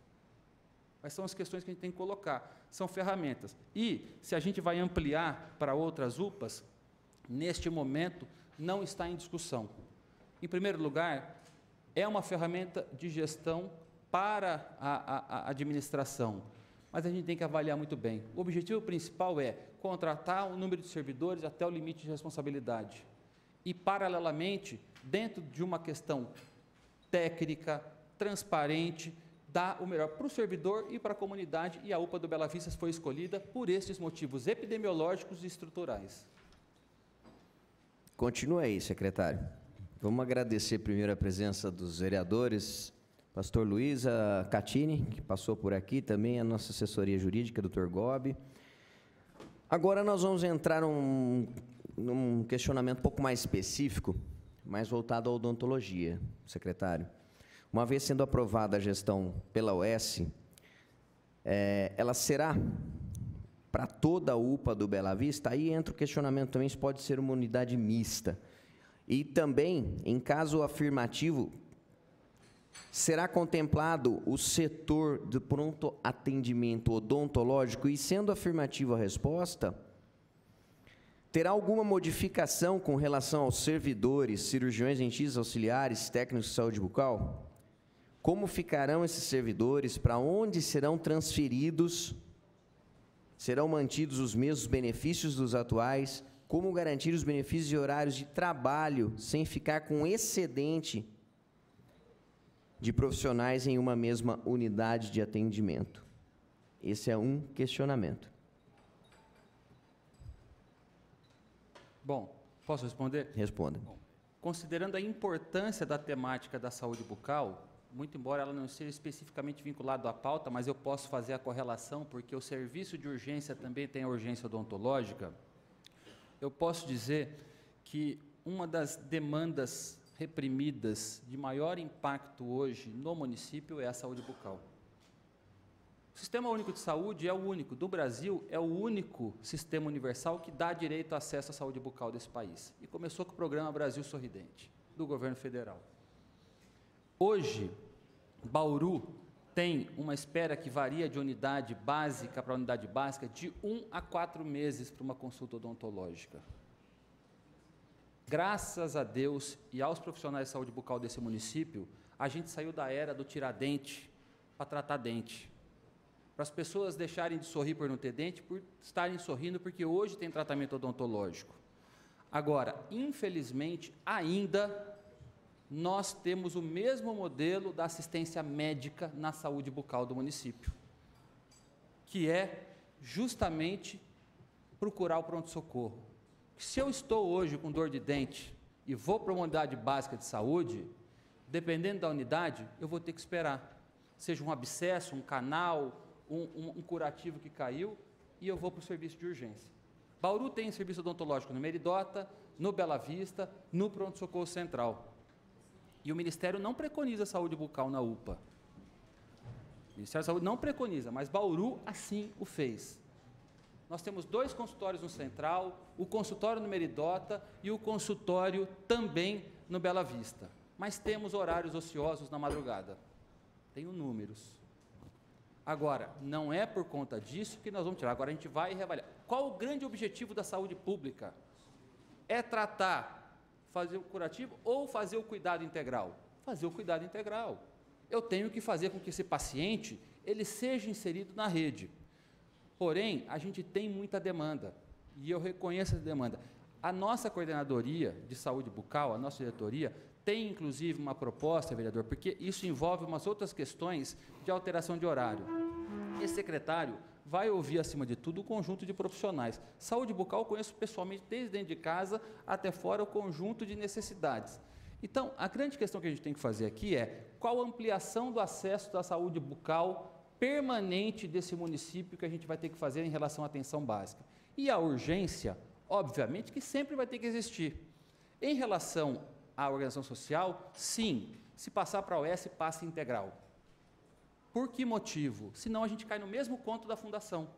Mas são as questões que a gente tem que colocar, são ferramentas. E, se a gente vai ampliar para outras UPAs, neste momento, não está em discussão. Em primeiro lugar, é uma ferramenta de gestão para a administração, mas a gente tem que avaliar muito bem. O objetivo principal é contratar o número de servidores até o limite de responsabilidade. E, paralelamente, dentro de uma questão técnica, transparente, dar o melhor para o servidor e para a comunidade, e a UPA do Bela Vista foi escolhida por esses motivos epidemiológicos e estruturais. Continua aí, secretário. Vamos agradecer primeiro a presença dos vereadores, pastor Luiz, a Catine, que passou por aqui, também a nossa assessoria jurídica, doutor Gobi. Agora nós vamos entrar num questionamento um pouco mais específico, mais voltado à odontologia, secretário. Uma vez sendo aprovada a gestão pela OS, ela será para toda a UPA do Bela Vista? Aí entra o questionamento também se pode ser uma unidade mista. E também, em caso afirmativo, será contemplado o setor do pronto atendimento odontológico? E sendo afirmativa a resposta, terá alguma modificação com relação aos servidores, cirurgiões, dentistas, auxiliares, técnicos de saúde bucal? Como ficarão esses servidores? Para onde serão transferidos? Serão mantidos os mesmos benefícios dos atuais? Como garantir os benefícios e horários de trabalho sem ficar com excedente de profissionais em uma mesma unidade de atendimento? Esse é um questionamento. Bom, posso responder? Responda. Bom, considerando a importância da temática da saúde bucal, muito embora ela não seja especificamente vinculada à pauta, mas eu posso fazer a correlação, porque o serviço de urgência também tem a urgência odontológica, eu posso dizer que uma das demandas reprimidas de maior impacto hoje no município é a saúde bucal. O Sistema Único de Saúde é o único, do Brasil, é o único sistema universal que dá direito ao acesso à saúde bucal desse país. E começou com o programa Brasil Sorridente, do governo federal. Hoje, Bauru tem uma espera que varia de unidade básica para unidade básica de 1 a 4 meses para uma consulta odontológica. Graças a Deus e aos profissionais de saúde bucal desse município, a gente saiu da era do tirar-dente para tratar dente. Para as pessoas deixarem de sorrir por não ter dente, por estarem sorrindo, porque hoje tem tratamento odontológico. Agora, infelizmente, ainda nós temos o mesmo modelo da assistência médica na saúde bucal do município, que é justamente procurar o pronto-socorro. Se eu estou hoje com dor de dente e vou para uma unidade básica de saúde, dependendo da unidade, eu vou ter que esperar. Seja um abscesso, um canal, um curativo que caiu, e eu vou para o serviço de urgência. Bauru tem serviço odontológico no Meridota, no Bela Vista, no pronto-socorro central. E o Ministério não preconiza a saúde bucal na UPA. O Ministério da Saúde não preconiza, mas Bauru assim o fez. Nós temos 2 consultórios no Central, o consultório no Meridota e o consultório também no Bela Vista. Mas temos horários ociosos na madrugada. Tenho números. Agora, não é por conta disso que nós vamos tirar. Agora a gente vai reavaliar. Qual o grande objetivo da saúde pública? É tratar, fazer o curativo ou fazer o cuidado integral? Fazer o cuidado integral. Eu tenho que fazer com que esse paciente ele seja inserido na rede. Porém, a gente tem muita demanda, e eu reconheço essa demanda. A nossa coordenadoria de saúde bucal, a nossa diretoria, tem inclusive uma proposta, vereador, porque isso envolve umas outras questões de alteração de horário. Esse secretário vai ouvir, acima de tudo, o conjunto de profissionais. Saúde bucal eu conheço pessoalmente, desde dentro de casa até fora, o conjunto de necessidades. Então, a grande questão que a gente tem que fazer aqui é qual a ampliação do acesso da saúde bucal permanente desse município que a gente vai ter que fazer em relação à atenção básica. E a urgência, obviamente, que sempre vai ter que existir. Em relação à organização social, sim, se passar para a OS, passa integral. Por que motivo? Senão a gente cai no mesmo conto da fundação.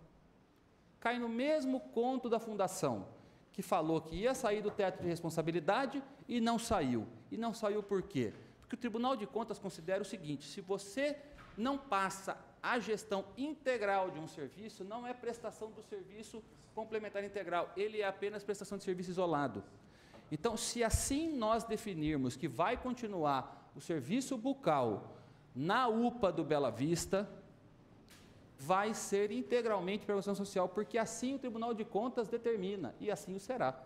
Cai no mesmo conto da fundação, que falou que ia sair do teto de responsabilidade e não saiu. E não saiu por quê? Porque o Tribunal de Contas considera o seguinte: se você não passa a gestão integral de um serviço, não é prestação do serviço complementar integral, ele é apenas prestação de serviço isolado. Então, se assim nós definirmos que vai continuar o serviço bucal na UPA do Bela Vista, vai ser integralmente prevenção social, porque assim o Tribunal de Contas determina, e assim o será.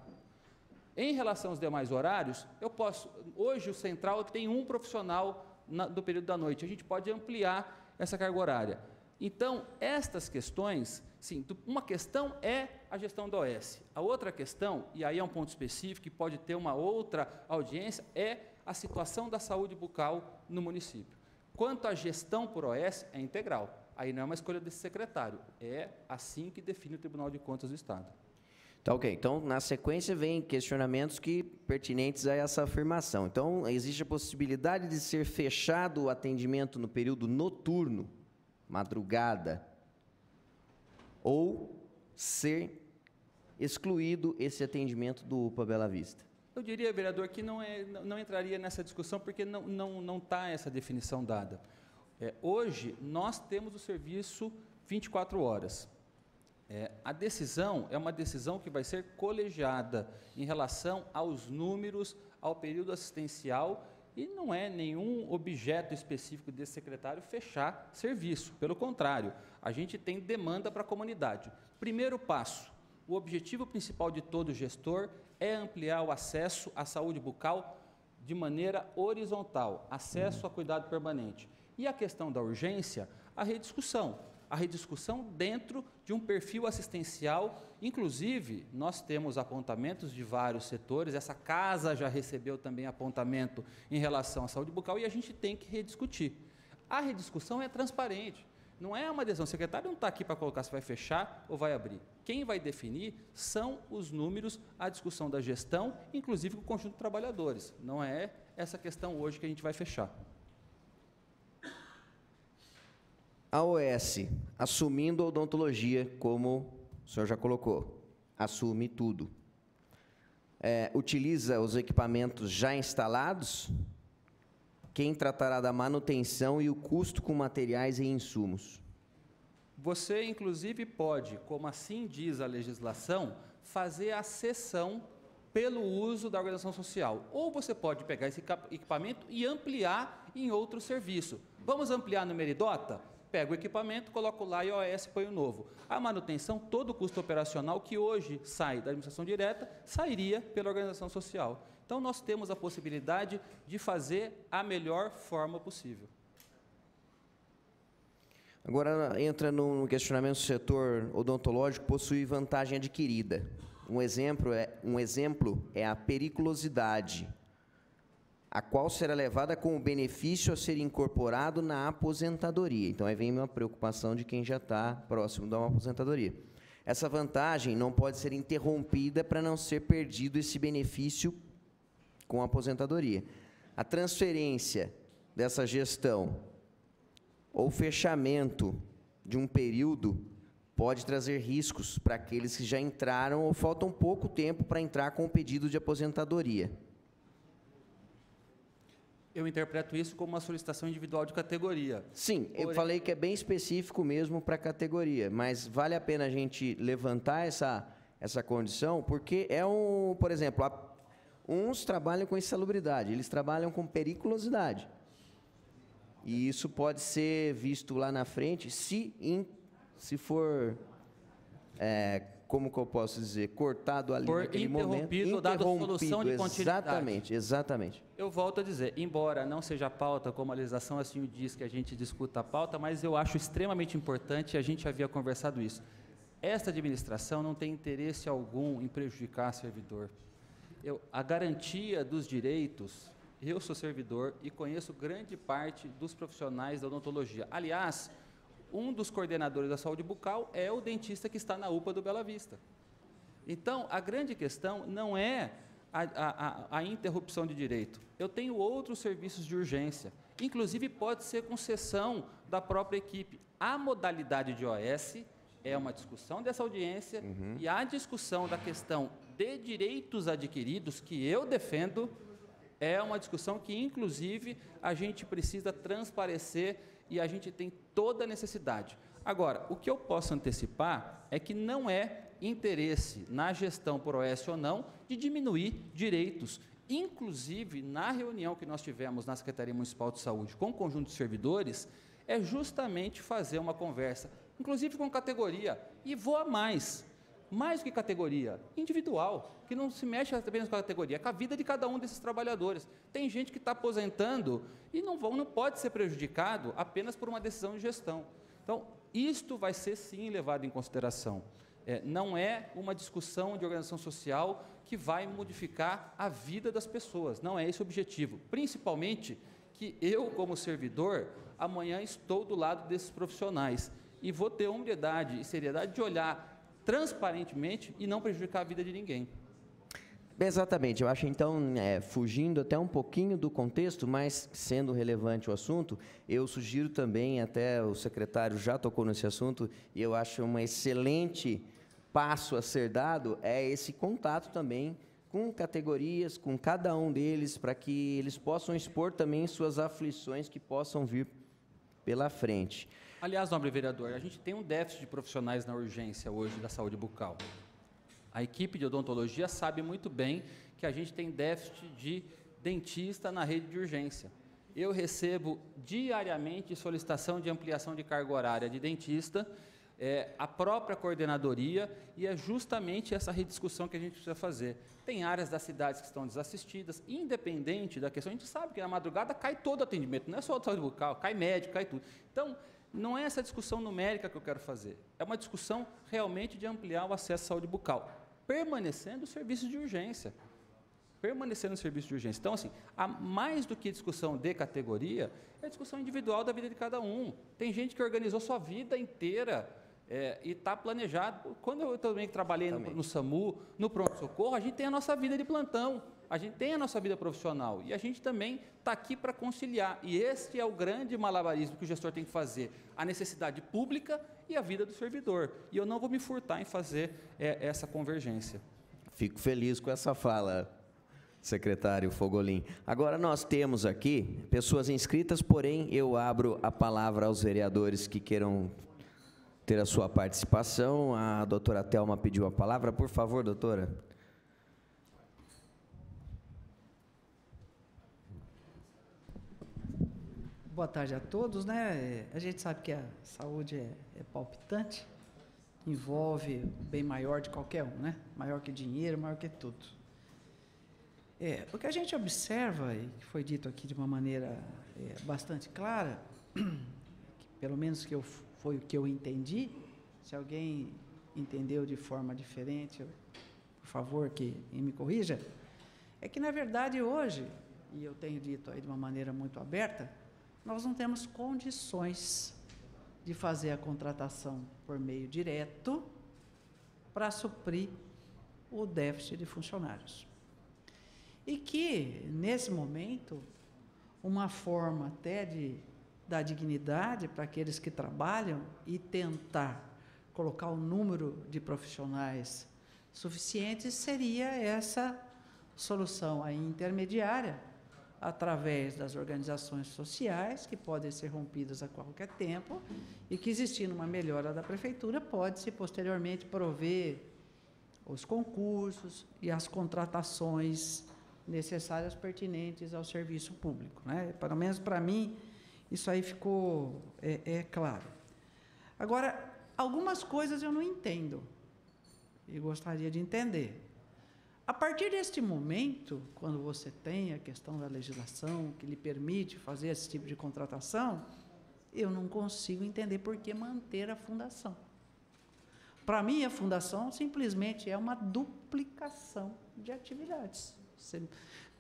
Em relação aos demais horários, hoje o Central tem um profissional do período da noite, a gente pode ampliar essa carga horária. Então, estas questões, sim, uma questão é a gestão da OS. A outra questão, e aí é um ponto específico, que pode ter uma outra audiência, é a situação da saúde bucal no município. Quanto à gestão por OS, é integral. Aí não é uma escolha desse secretário, é assim que define o Tribunal de Contas do Estado. Tá, ok. Então, na sequência, vem questionamentos pertinentes a essa afirmação. Então, existe a possibilidade de ser fechado o atendimento no período noturno, madrugada, ou ser excluído esse atendimento do UPA Bela Vista? Eu diria, vereador, que não entraria nessa discussão, porque não está essa definição dada. Hoje, nós temos o serviço 24 horas. A decisão é uma decisão que vai ser colegiada em relação aos números, ao período assistencial E não é nenhum objeto específico desse secretário fechar serviço. Pelo contrário, a gente tem demanda para a comunidade. Primeiro passo, o objetivo principal de todo gestor é ampliar o acesso à saúde bucal de maneira horizontal, acesso a cuidado permanente. E a questão da urgência, a rediscussão dentro de um perfil assistencial. Inclusive, nós temos apontamentos de vários setores, essa casa já recebeu também apontamento em relação à saúde bucal e a gente tem que rediscutir. A rediscussão é transparente, não é uma decisão. O secretário não está aqui para colocar se vai fechar ou vai abrir. Quem vai definir são os números, a discussão da gestão, inclusive com o conjunto de trabalhadores. Não é essa questão hoje que a gente vai fechar. A OS, assumindo a odontologia, como o senhor já colocou, assume tudo. Utiliza os equipamentos já instalados? Quem tratará da manutenção e o custo com materiais e insumos? Você, inclusive, pode, como assim diz a legislação, fazer a cessão pelo uso da organização social. Ou você pode pegar esse equipamento e ampliar em outro serviço. Vamos ampliar no Meridota? Pega o equipamento, coloca lá e a OS põe o novo. A manutenção, todo o custo operacional que hoje sai da administração direta, sairia pela organização social. Então, nós temos a possibilidade de fazer a melhor forma possível. Agora, entra no questionamento se o setor odontológico possui vantagem adquirida. Um exemplo é a periculosidade, a qual será levada como benefício a ser incorporado na aposentadoria. Então, aí vem uma preocupação de quem já está próximo de uma aposentadoria. Essa vantagem não pode ser interrompida para não ser perdido esse benefício com a aposentadoria. A transferência dessa gestão ou fechamento de um período pode trazer riscos para aqueles que já entraram ou faltam pouco tempo para entrar com o pedido de aposentadoria. Eu interpreto isso como uma solicitação individual de categoria. Sim, eu falei que é bem específico mesmo para a categoria, mas vale a pena a gente levantar essa condição, porque por exemplo, uns trabalham com insalubridade, eles trabalham com periculosidade. E isso pode ser visto lá na frente, se for, como que eu posso dizer, cortado ali naquele momento. Interrompido, dado solução de continuidade. Exatamente. Eu volto a dizer, embora não seja a pauta, como a legislação assim o diz, que a gente discuta a pauta, mas eu acho extremamente importante, a gente havia conversado isso. Esta administração não tem interesse algum em prejudicar servidor. A garantia dos direitos, eu sou servidor e conheço grande parte dos profissionais da odontologia. Aliás, um dos coordenadores da saúde bucal é o dentista que está na UPA do Bela Vista. Então, a grande questão não é a interrupção de direito. Eu tenho outros serviços de urgência, inclusive pode ser com cessão da própria equipe. A modalidade de OS é uma discussão dessa audiência e a discussão da questão de direitos adquiridos, que eu defendo, é uma discussão que, inclusive, a gente precisa transparecer e a gente tem toda a necessidade. Agora, o que eu posso antecipar é que não é interesse na gestão por OS ou não de diminuir direitos. Inclusive, na reunião que nós tivemos na Secretaria Municipal de Saúde com o conjunto de servidores, é justamente fazer uma conversa, inclusive com categoria, e vou a mais do que categoria, individual, que não se mexe apenas com a categoria, é com a vida de cada um desses trabalhadores. Tem gente que está aposentando e não pode ser prejudicado apenas por uma decisão de gestão. Então, isto vai ser, sim, levado em consideração. Não é uma discussão de organização social que vai modificar a vida das pessoas, não é esse o objetivo. Principalmente que eu, como servidor, amanhã estou do lado desses profissionais e vou ter humildade e seriedade de olhar transparentemente e não prejudicar a vida de ninguém. Exatamente, eu acho então, fugindo até um pouquinho do contexto, mas sendo relevante o assunto, eu sugiro também, até o secretário já tocou nesse assunto, e eu acho um excelente passo a ser dado, é esse contato também com categorias, com cada um deles, para que eles possam expor também suas aflições que possam vir pela frente. Aliás, nobre vereador, a gente tem um déficit de profissionais na urgência hoje da saúde bucal. A equipe de odontologia sabe muito bem que a gente tem déficit de dentista na rede de urgência. Eu recebo diariamente solicitação de ampliação de carga horária de dentista, a própria coordenadoria, e é justamente essa rediscussão que a gente precisa fazer. Tem áreas das cidades que estão desassistidas, independente da questão, a gente sabe que na madrugada cai todo o atendimento, não é só o saúde bucal, cai médico, cai tudo. Então, não é essa discussão numérica que eu quero fazer, é uma discussão realmente de ampliar o acesso à saúde bucal, permanecendo o serviço de urgência. Permanecendo no serviço de urgência. Então, assim, mais do que discussão de categoria, é discussão individual da vida de cada um. Tem gente que organizou sua vida inteira e está planejado. Quando eu também trabalhei no SAMU, no pronto-socorro, a gente tem a nossa vida de plantão, a gente tem a nossa vida profissional, e a gente também está aqui para conciliar. E esse é o grande malabarismo que o gestor tem que fazer, a necessidade pública e a vida do servidor. E eu não vou me furtar em fazer essa convergência. Fico feliz com essa fala, secretário Fogolin. Agora nós temos aqui pessoas inscritas, porém eu abro a palavra aos vereadores que queiram ter a sua participação. A doutora Thelma pediu a palavra. Por favor, doutora. Boa tarde a todos, né? A gente sabe que a saúde é palpitante, envolve o bem maior de qualquer um, né? Maior que dinheiro, maior que tudo. O que a gente observa, e que foi dito aqui de uma maneira bastante clara, que, pelo menos foi o que eu entendi, se alguém entendeu de forma diferente, por favor, que me corrija, é que, na verdade, hoje, e eu tenho dito aí de uma maneira muito aberta, nós não temos condições de fazer a contratação por meio direto para suprir o déficit de funcionários. E que, nesse momento, uma forma até de dar dignidade para aqueles que trabalham e tentar colocar o número de profissionais suficientes seria essa solução aí intermediária, através das organizações sociais, que podem ser rompidas a qualquer tempo, e que, existindo uma melhora da prefeitura, pode-se posteriormente prover os concursos e as contratações necessárias pertinentes ao serviço público, né? Pelo menos para mim, isso aí ficou claro. Agora, algumas coisas eu não entendo e gostaria de entender. A partir deste momento, quando você tem a questão da legislação que lhe permite fazer esse tipo de contratação, eu não consigo entender por que manter a fundação. Para mim, a fundação simplesmente é uma duplicação de atividades,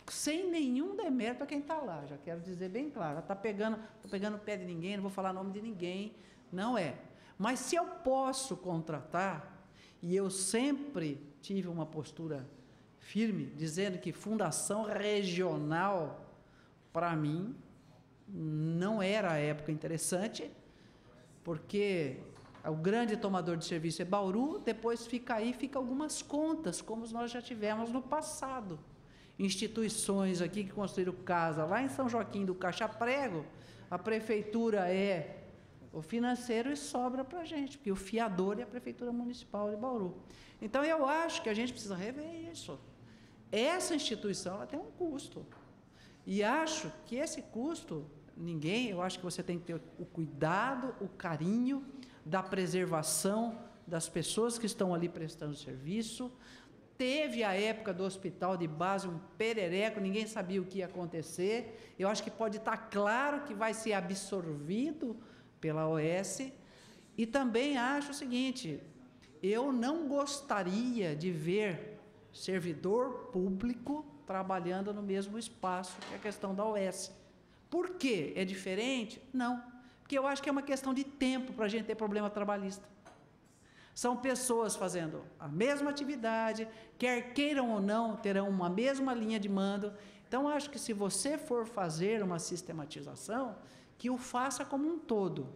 sem nenhum demérito a quem está lá, já quero dizer bem claro, estou pegando o pé de ninguém, não vou falar nome de ninguém, não é. Mas se eu posso contratar, e eu sempre tive uma postura firme, dizendo que fundação regional, para mim, não era a época interessante, porque o grande tomador de serviço é Bauru, depois fica algumas contas, como nós já tivemos no passado. Instituições aqui que construíram casa, lá em São Joaquim do Caixa Prego, a prefeitura é o financeiro e sobra para a gente, porque o fiador é a Prefeitura Municipal de Bauru. Então, eu acho que a gente precisa rever isso. Essa instituição ela tem um custo. E acho que esse custo, eu acho que você tem que ter o cuidado, o carinho da preservação das pessoas que estão ali prestando serviço. Teve a época do hospital de base um perereco, ninguém sabia o que ia acontecer. Eu acho que pode estar claro que vai ser absorvido pela OS. E também acho o seguinte, eu não gostaria de ver servidor público trabalhando no mesmo espaço que a questão da OS. Por quê? É diferente? Não. Porque eu acho que é uma questão de tempo para a gente ter problema trabalhista. São pessoas fazendo a mesma atividade, quer queiram ou não, terão uma mesma linha de mando. Então, acho que se você for fazer uma sistematização, que o faça como um todo.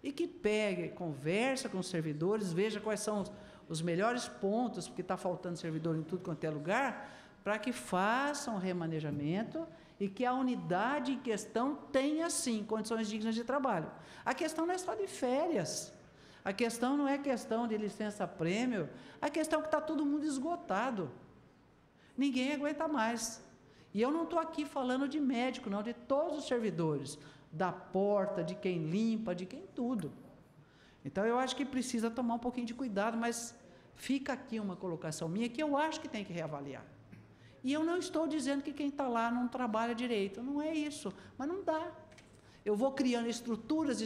E que pegue, conversa com os servidores, veja quais são os melhores pontos, porque está faltando servidor em tudo quanto é lugar, para que façam um remanejamento e que a unidade em questão tenha, sim, condições dignas de trabalho. A questão não é só de férias. A questão não é questão de licença-prêmio, a questão é que está todo mundo esgotado. Ninguém aguenta mais. E eu não estou aqui falando de médico, não, de todos os servidores, da porta, de quem limpa, de quem tudo. Então, eu acho que precisa tomar um pouquinho de cuidado, mas fica aqui uma colocação minha que eu acho que tem que reavaliar. E eu não estou dizendo que quem está lá não trabalha direito, não é isso, mas não dá. Eu vou criando estruturas,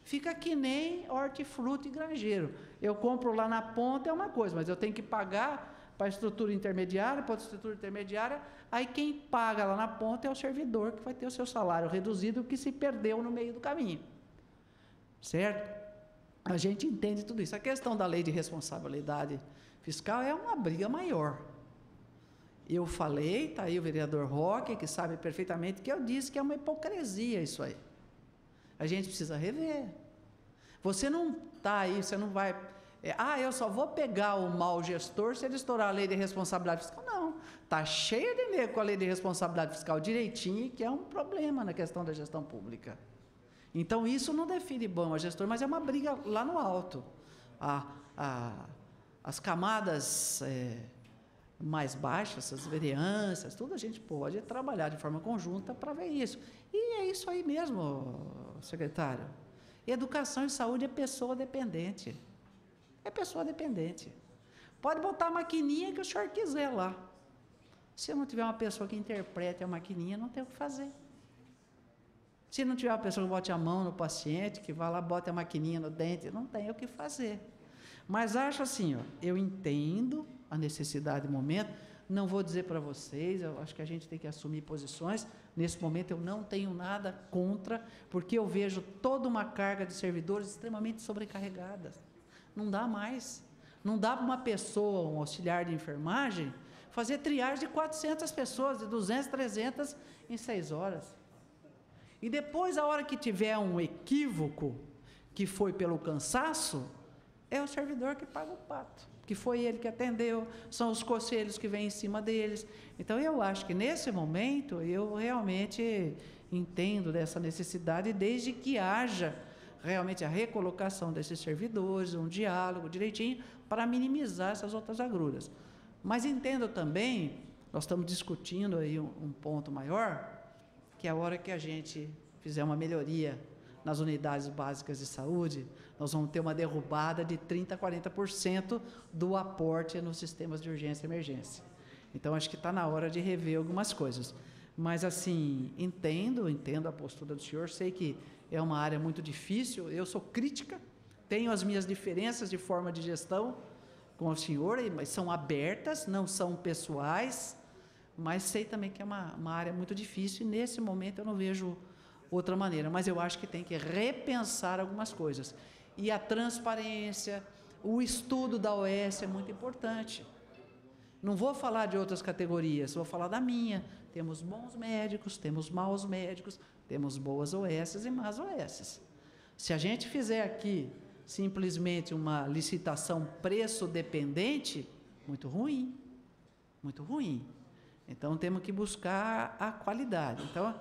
fica que nem hortifruti e granjeiro. Eu compro lá na ponta, é uma coisa, mas eu tenho que pagar para a estrutura intermediária, para outra estrutura intermediária, aí quem paga lá na ponta é o servidor, que vai ter o seu salário reduzido, que se perdeu no meio do caminho. Certo? A gente entende tudo isso. A questão da lei de responsabilidade fiscal é uma briga maior. Eu falei, está aí o vereador Roque, que sabe perfeitamente que eu disse que é uma hipocrisia isso aí. A gente precisa rever. Você não está aí, você não vai... eu só vou pegar o mau gestor se ele estourar a lei de responsabilidade fiscal. Não, está cheio de nego com a lei de responsabilidade fiscal direitinho, que é um problema na questão da gestão pública. Então, isso não define bom a gestor, mas é uma briga lá no alto. As camadas mais baixas, as vereanças, tudo a gente pode trabalhar de forma conjunta para ver isso. E é isso aí mesmo, secretário. Educação e saúde é pessoa dependente. É pessoa dependente. Pode botar a maquininha que o senhor quiser lá. Se não tiver uma pessoa que interprete a maquininha, não tem o que fazer. Se não tiver uma pessoa que bote a mão no paciente, que vá lá, bote a maquininha no dente, não tem o que fazer. Mas acho assim, eu entendo a necessidade do momento, não vou dizer para vocês, eu acho que a gente tem que assumir posições. Nesse momento eu não tenho nada contra, porque eu vejo toda uma carga de servidores extremamente sobrecarregadas. Não dá mais. Não dá para uma pessoa, um auxiliar de enfermagem, fazer triagem de 400 pessoas, de 200, 300 em 6 horas. E depois, a hora que tiver um equívoco, que foi pelo cansaço, é o servidor que paga o pato, que foi ele que atendeu, são os conselhos que vêm em cima deles. Então, eu acho que, nesse momento, eu realmente entendo dessa necessidade, desde que haja realmente a recolocação desses servidores, um diálogo direitinho, para minimizar essas outras agruras. Mas entendo também, nós estamos discutindo aí um ponto maior, que a hora que a gente fizer uma melhoria nas unidades básicas de saúde, nós vamos ter uma derrubada de 30% a 40% do aporte nos sistemas de urgência e emergência. Então, acho que está na hora de rever algumas coisas. Mas, assim, entendo a postura do senhor, sei que é uma área muito difícil, eu sou crítica, tenho as minhas diferenças de forma de gestão com o senhor, mas são abertas, não são pessoais, mas sei também que é uma área muito difícil e, nesse momento, eu não vejo outra maneira. Mas eu acho que tem que repensar algumas coisas. E a transparência, o estudo da OS é muito importante. Não vou falar de outras categorias, vou falar da minha. Temos bons médicos, temos maus médicos, temos boas OS e más OS. Se a gente fizer aqui simplesmente uma licitação preço dependente, muito ruim, muito ruim. Então, temos que buscar a qualidade. Então,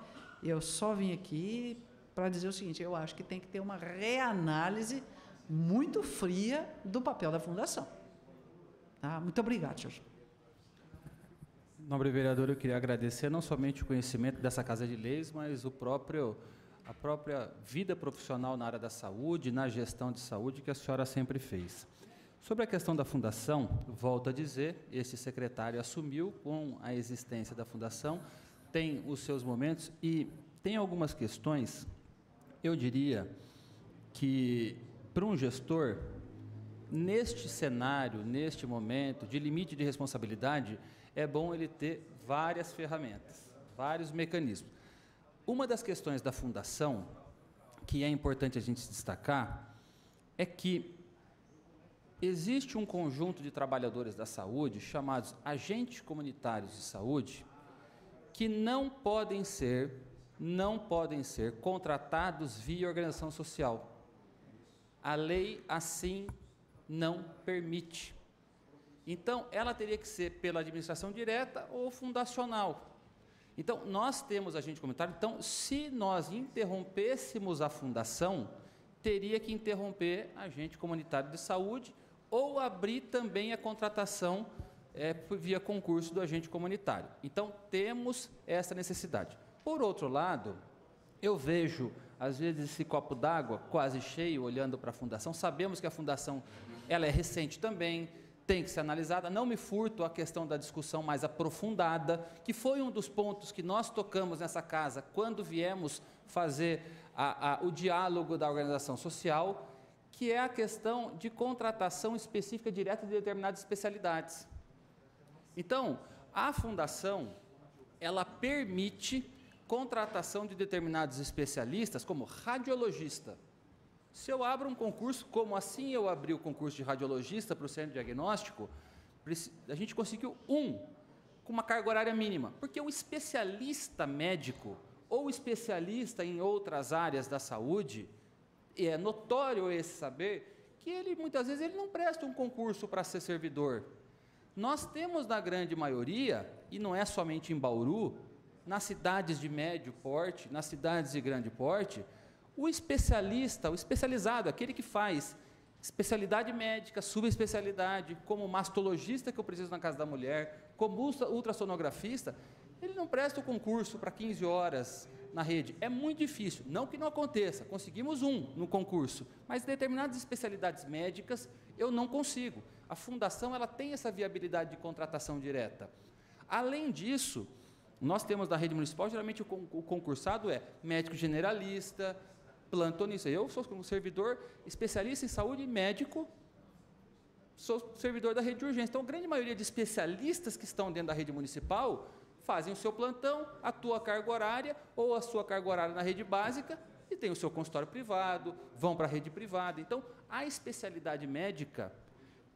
eu só vim aqui para dizer o seguinte, eu acho que tem que ter uma reanálise muito fria do papel da Fundação. Tá? Muito obrigado, senhor. Nobre vereador, eu queria agradecer não somente o conhecimento dessa Casa de Leis, mas a própria vida profissional na área da saúde, na gestão de saúde, que a senhora sempre fez. Sobre a questão da Fundação, volto a dizer, esse secretário assumiu com a existência da Fundação, tem os seus momentos e tem algumas questões, eu diria, que para um gestor, neste cenário, neste momento de limite de responsabilidade, é bom ele ter várias ferramentas, vários mecanismos. Uma das questões da Fundação, que é importante a gente destacar, é que existe um conjunto de trabalhadores da saúde, chamados agentes comunitários de saúde, que não podem ser contratados via organização social. A lei assim não permite. Então, ela teria que ser pela administração direta ou fundacional. Então, nós temos agente comunitário, então, se nós interrompêssemos a fundação, teria que interromper agente comunitário de saúde ou abrir também a contratação via concurso do agente comunitário. Então, temos essa necessidade. Por outro lado, eu vejo, às vezes, esse copo d'água quase cheio, olhando para a Fundação. Sabemos que a Fundação ela é recente também, tem que ser analisada. Não me furto a questão da discussão mais aprofundada, que foi um dos pontos que nós tocamos nessa casa quando viemos fazer o diálogo da organização social, que é a questão de contratação específica direta de determinadas especialidades. Então, a Fundação, ela permite contratação de determinados especialistas, como radiologista. Se eu abro um concurso, como assim eu abri o concurso de radiologista para o centro diagnóstico, a gente conseguiu com uma carga horária mínima, porque o especialista médico ou especialista em outras áreas da saúde, e é notório esse saber, que ele muitas vezes ele não presta um concurso para ser servidor. Nós temos, na grande maioria, e não é somente em Bauru, nas cidades de médio porte, nas cidades de grande porte, o especialista, o especializado, aquele que faz especialidade médica, subespecialidade, como mastologista que eu preciso na casa da mulher, como ultrassonografista, ele não presta o concurso para 15 horas na rede. É muito difícil, não que não aconteça, conseguimos no concurso, mas determinadas especialidades médicas eu não consigo. A Fundação ela tem essa viabilidade de contratação direta. Além disso, nós temos na rede municipal, geralmente o concursado é médico generalista, plantonista. Eu sou um servidor especialista em saúde médico, sou servidor da rede de urgência. Então, a grande maioria de especialistas que estão dentro da rede municipal fazem o seu plantão, a tua carga horária ou a sua carga horária na rede básica e tem o seu consultório privado, vão para a rede privada. Então, a especialidade médica,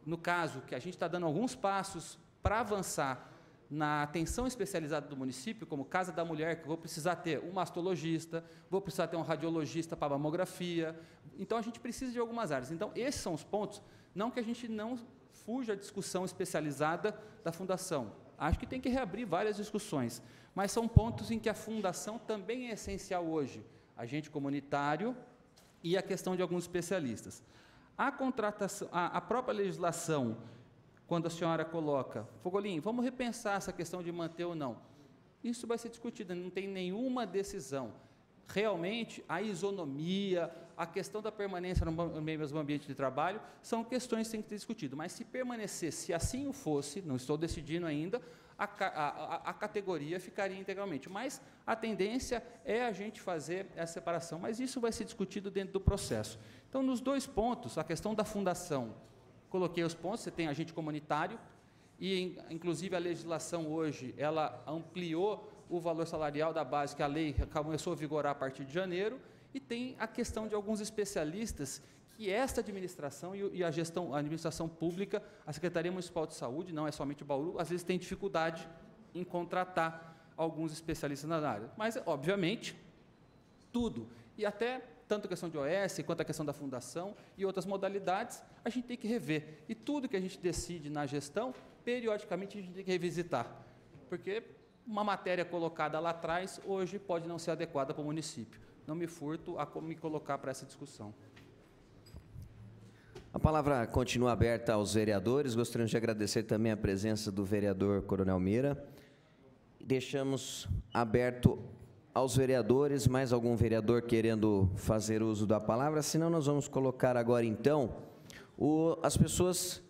no caso que a gente está dando alguns passos para avançar na atenção especializada do município, como Casa da Mulher, que vou precisar ter um mastologista, vou precisar ter um radiologista para mamografia. Então, a gente precisa de algumas áreas. Então, esses são os pontos, não que a gente não fuja à discussão especializada da Fundação. Acho que tem que reabrir várias discussões, mas são pontos em que a Fundação também é essencial hoje, agente comunitário e a questão de alguns especialistas. A contratação, a própria legislação, quando a senhora coloca, Fogolin, vamos repensar essa questão de manter ou não. Isso vai ser discutido, não tem nenhuma decisão. Realmente, a isonomia, a questão da permanência no mesmo ambiente de trabalho, são questões que têm que ser discutidas. Mas se permanecer, se assim o fosse, não estou decidindo ainda, a categoria ficaria integralmente. Mas a tendência é a gente fazer essa separação. Mas isso vai ser discutido dentro do processo. Então, nos dois pontos, a questão da fundação, coloquei os pontos, você tem agente comunitário, e inclusive a legislação hoje, ela ampliou o valor salarial da base, que a lei começou a vigorar a partir de janeiro, e tem a questão de alguns especialistas que esta administração e a administração pública, a Secretaria Municipal de Saúde, não é somente o Bauru, às vezes tem dificuldade em contratar alguns especialistas na área. Mas, obviamente, tudo, e até tanto a questão de OS, quanto a questão da fundação e outras modalidades, a gente tem que rever. E tudo que a gente decide na gestão, periodicamente a gente tem que revisitar, porque uma matéria colocada lá atrás, hoje pode não ser adequada para o município. Não me furto a me colocar para essa discussão. A palavra continua aberta aos vereadores. Gostaríamos de agradecer também a presença do vereador Coronel Meira. Deixamos aberto aos vereadores, mais algum vereador querendo fazer uso da palavra? Senão, nós vamos colocar agora, então, as pessoas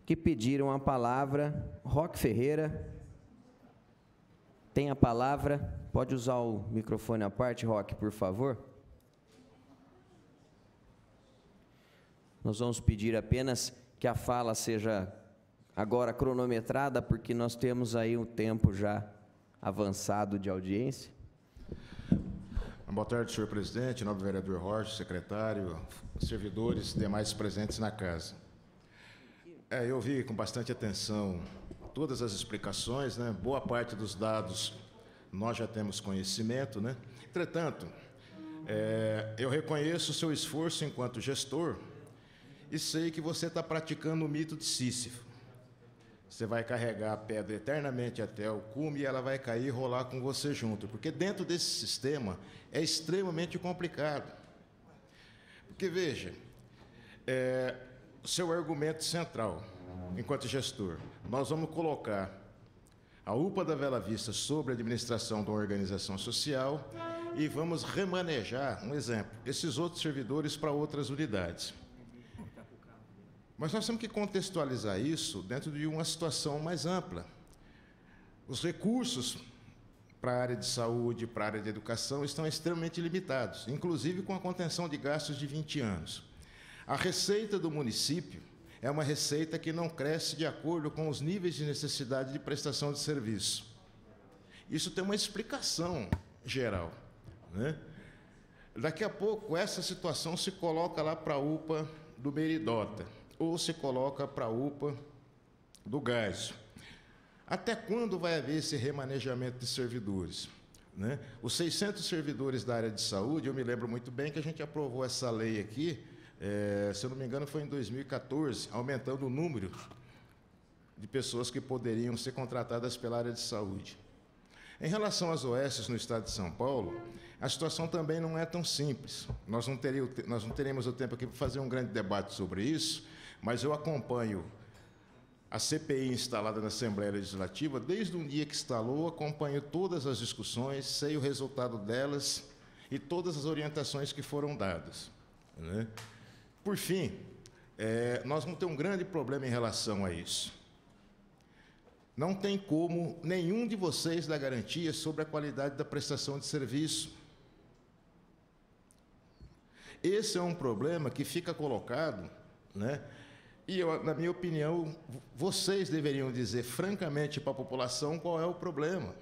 que pediram a palavra. Roque Ferreira tem a palavra. Pode usar o microfone à parte, Roque, por favor. Nós vamos pedir apenas que a fala seja agora cronometrada, porque nós temos aí um tempo já avançado de audiência. Boa tarde, senhor presidente, nobre vereador Rocha, secretário, servidores, demais presentes na casa. Eu vi com bastante atenção todas as explicações, né? Boa parte dos dados nós já temos conhecimento, né? Entretanto, eu reconheço o seu esforço enquanto gestor e sei que você está praticando o mito de Sísifo. Você vai carregar a pedra eternamente até o cume e ela vai cair e rolar com você junto, porque dentro desse sistema é extremamente complicado. Porque, veja, seu argumento central, enquanto gestor. Nós vamos colocar a UPA da Bela Vista sobre a administração de uma organização social e vamos remanejar, um exemplo, esses outros servidores para outras unidades. Mas nós temos que contextualizar isso dentro de uma situação mais ampla. Os recursos para a área de saúde, para a área de educação, estão extremamente limitados, inclusive com a contenção de gastos de 20 anos. A receita do município é uma receita que não cresce de acordo com os níveis de necessidade de prestação de serviço. Isso tem uma explicação geral, né? Daqui a pouco, essa situação se coloca lá para a UPA do Meridota, ou se coloca para a UPA do Gás. Até quando vai haver esse remanejamento de servidores, né? Os 600 servidores da área de saúde, eu me lembro muito bem que a gente aprovou essa lei aqui, se eu não me engano, foi em 2014, aumentando o número de pessoas que poderiam ser contratadas pela área de saúde. Em relação às OS no estado de São Paulo, a situação também não é tão simples. Nós não teremos o tempo aqui para fazer um grande debate sobre isso, mas eu acompanho a CPI instalada na Assembleia Legislativa, desde o dia que instalou, acompanho todas as discussões, sei o resultado delas e todas as orientações que foram dadas, né? Por fim, nós vamos ter um grande problema em relação a isso. Não tem como nenhum de vocês dar garantia sobre a qualidade da prestação de serviço. Esse é um problema que fica colocado, né? E, na minha opinião, vocês deveriam dizer francamente para a população qual é o problema.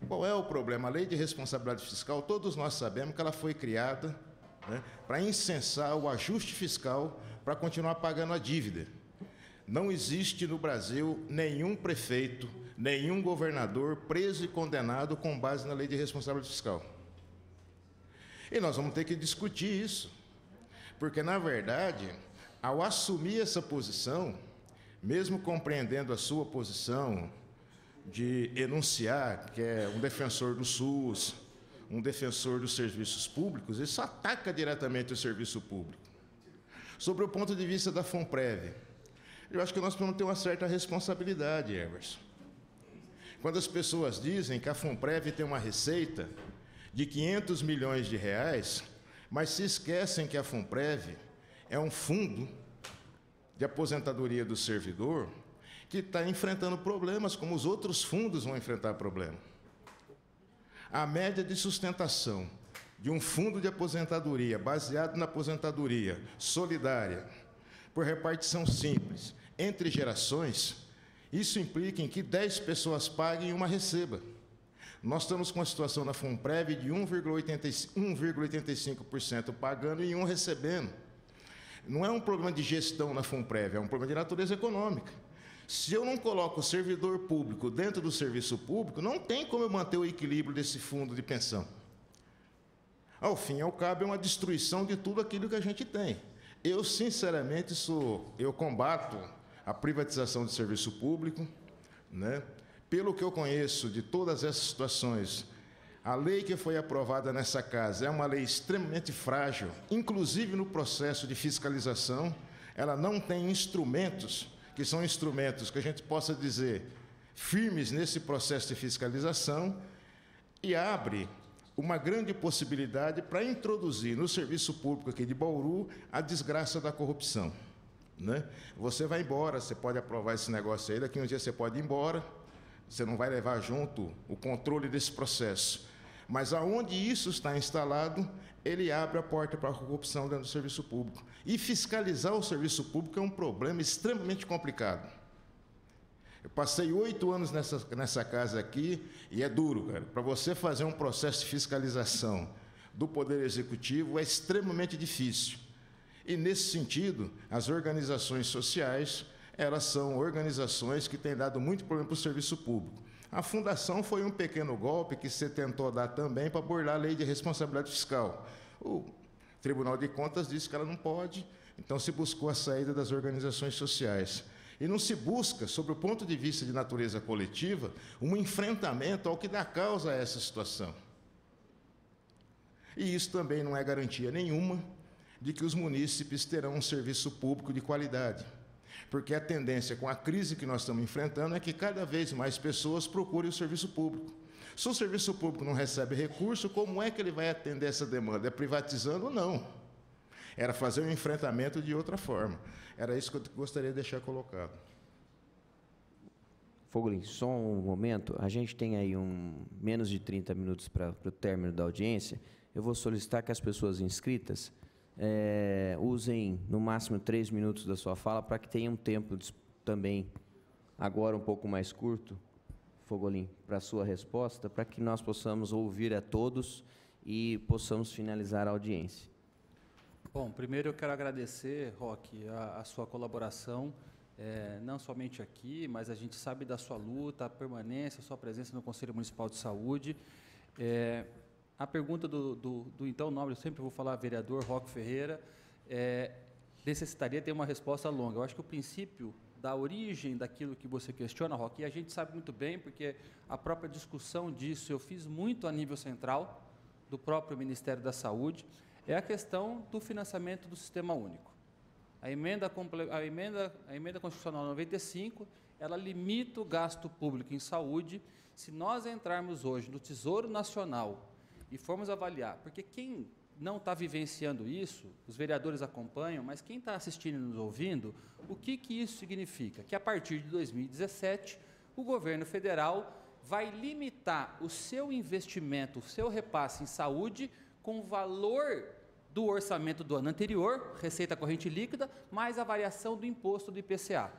Qual é o problema? A Lei de Responsabilidade Fiscal, todos nós sabemos que ela foi criada, né, para incensar o ajuste fiscal para continuar pagando a dívida. Não existe no Brasil nenhum prefeito, nenhum governador preso e condenado com base na Lei de Responsabilidade Fiscal. E nós vamos ter que discutir isso, porque, na verdade, ao assumir essa posição, mesmo compreendendo a sua posição de enunciar que é um defensor do SUS, um defensor dos serviços públicos, isso ataca diretamente o serviço público. Sobre o ponto de vista da FUNPREV, eu acho que nós precisamos ter uma certa responsabilidade, Everson. Quando as pessoas dizem que a FUNPREV tem uma receita de 500 milhões de reais, mas se esquecem que a FUNPREV é um fundo de aposentadoria do servidor que está enfrentando problemas como os outros fundos vão enfrentar problema. A média de sustentação de um fundo de aposentadoria baseado na aposentadoria solidária, por repartição simples, entre gerações, isso implica em que 10 pessoas paguem e uma receba. Nós estamos com a situação na FUNPREV de 1,85% pagando e 1 recebendo. Não é um problema de gestão na FUNPREV, é um problema de natureza econômica. Se eu não coloco o servidor público dentro do serviço público, não tem como eu manter o equilíbrio desse fundo de pensão. Ao fim e ao cabo, é uma destruição de tudo aquilo que a gente tem. Eu, sinceramente, eu combato a privatização do serviço público, né? Pelo que eu conheço de todas essas situações, a lei que foi aprovada nessa casa é uma lei extremamente frágil, inclusive no processo de fiscalização. Ela não tem instrumentos, que são instrumentos que a gente possa dizer firmes nesse processo de fiscalização, e abre uma grande possibilidade para introduzir no serviço público aqui de Bauru a desgraça da corrupção, né? Você vai embora, você pode aprovar esse negócio aí, daqui a um dia você pode ir embora, você não vai levar junto o controle desse processo. Mas aonde isso está instalado, ele abre a porta para a corrupção dentro do serviço público. E fiscalizar o serviço público é um problema extremamente complicado. Eu passei 8 anos nessa casa aqui e é duro, cara. Para você fazer um processo de fiscalização do Poder Executivo é extremamente difícil. E, nesse sentido, as organizações sociais, elas são organizações que têm dado muito problema para o serviço público. A Fundação foi um pequeno golpe que se tentou dar também para burlar a Lei de Responsabilidade Fiscal. O Tribunal de Contas disse que ela não pode, então se buscou a saída das organizações sociais. E não se busca, sob o ponto de vista de natureza coletiva, um enfrentamento ao que dá causa a essa situação. E isso também não é garantia nenhuma de que os munícipes terão um serviço público de qualidade. Porque a tendência com a crise que nós estamos enfrentando é que cada vez mais pessoas procurem o serviço público. Se o serviço público não recebe recurso, como é que ele vai atender essa demanda? É privatizando ou não? Era fazer um enfrentamento de outra forma. Era isso que eu gostaria de deixar colocado. Fogolin, só um momento. A gente tem aí menos de 30 minutos para o término da audiência. Eu vou solicitar que as pessoas inscritas usem no máximo 3 minutos da sua fala para que tenham um tempo também, agora um pouco mais curto, Fogolin, para a sua resposta, para que nós possamos ouvir a todos e possamos finalizar a audiência. Bom, primeiro eu quero agradecer, Roque, a sua colaboração, não somente aqui, mas a gente sabe da sua luta, a permanência, a sua presença no Conselho Municipal de Saúde. A pergunta do então nobre, eu sempre vou falar vereador Roque Ferreira, necessitaria ter uma resposta longa. Eu acho que o princípio da origem daquilo que você questiona, Roque, e a gente sabe muito bem, porque a própria discussão disso eu fiz muito a nível central, do próprio Ministério da Saúde, é a questão do financiamento do Sistema Único. A emenda constitucional 95, ela limita o gasto público em saúde. Se nós entrarmos hoje no Tesouro Nacional e formos avaliar, porque quem não está vivenciando isso, os vereadores acompanham, mas quem está assistindo e nos ouvindo, o que isso significa? Que a partir de 2017, o governo federal vai limitar o seu investimento, o seu repasse em saúde, com o valor do orçamento do ano anterior, receita corrente líquida, mais a variação do imposto do IPCA.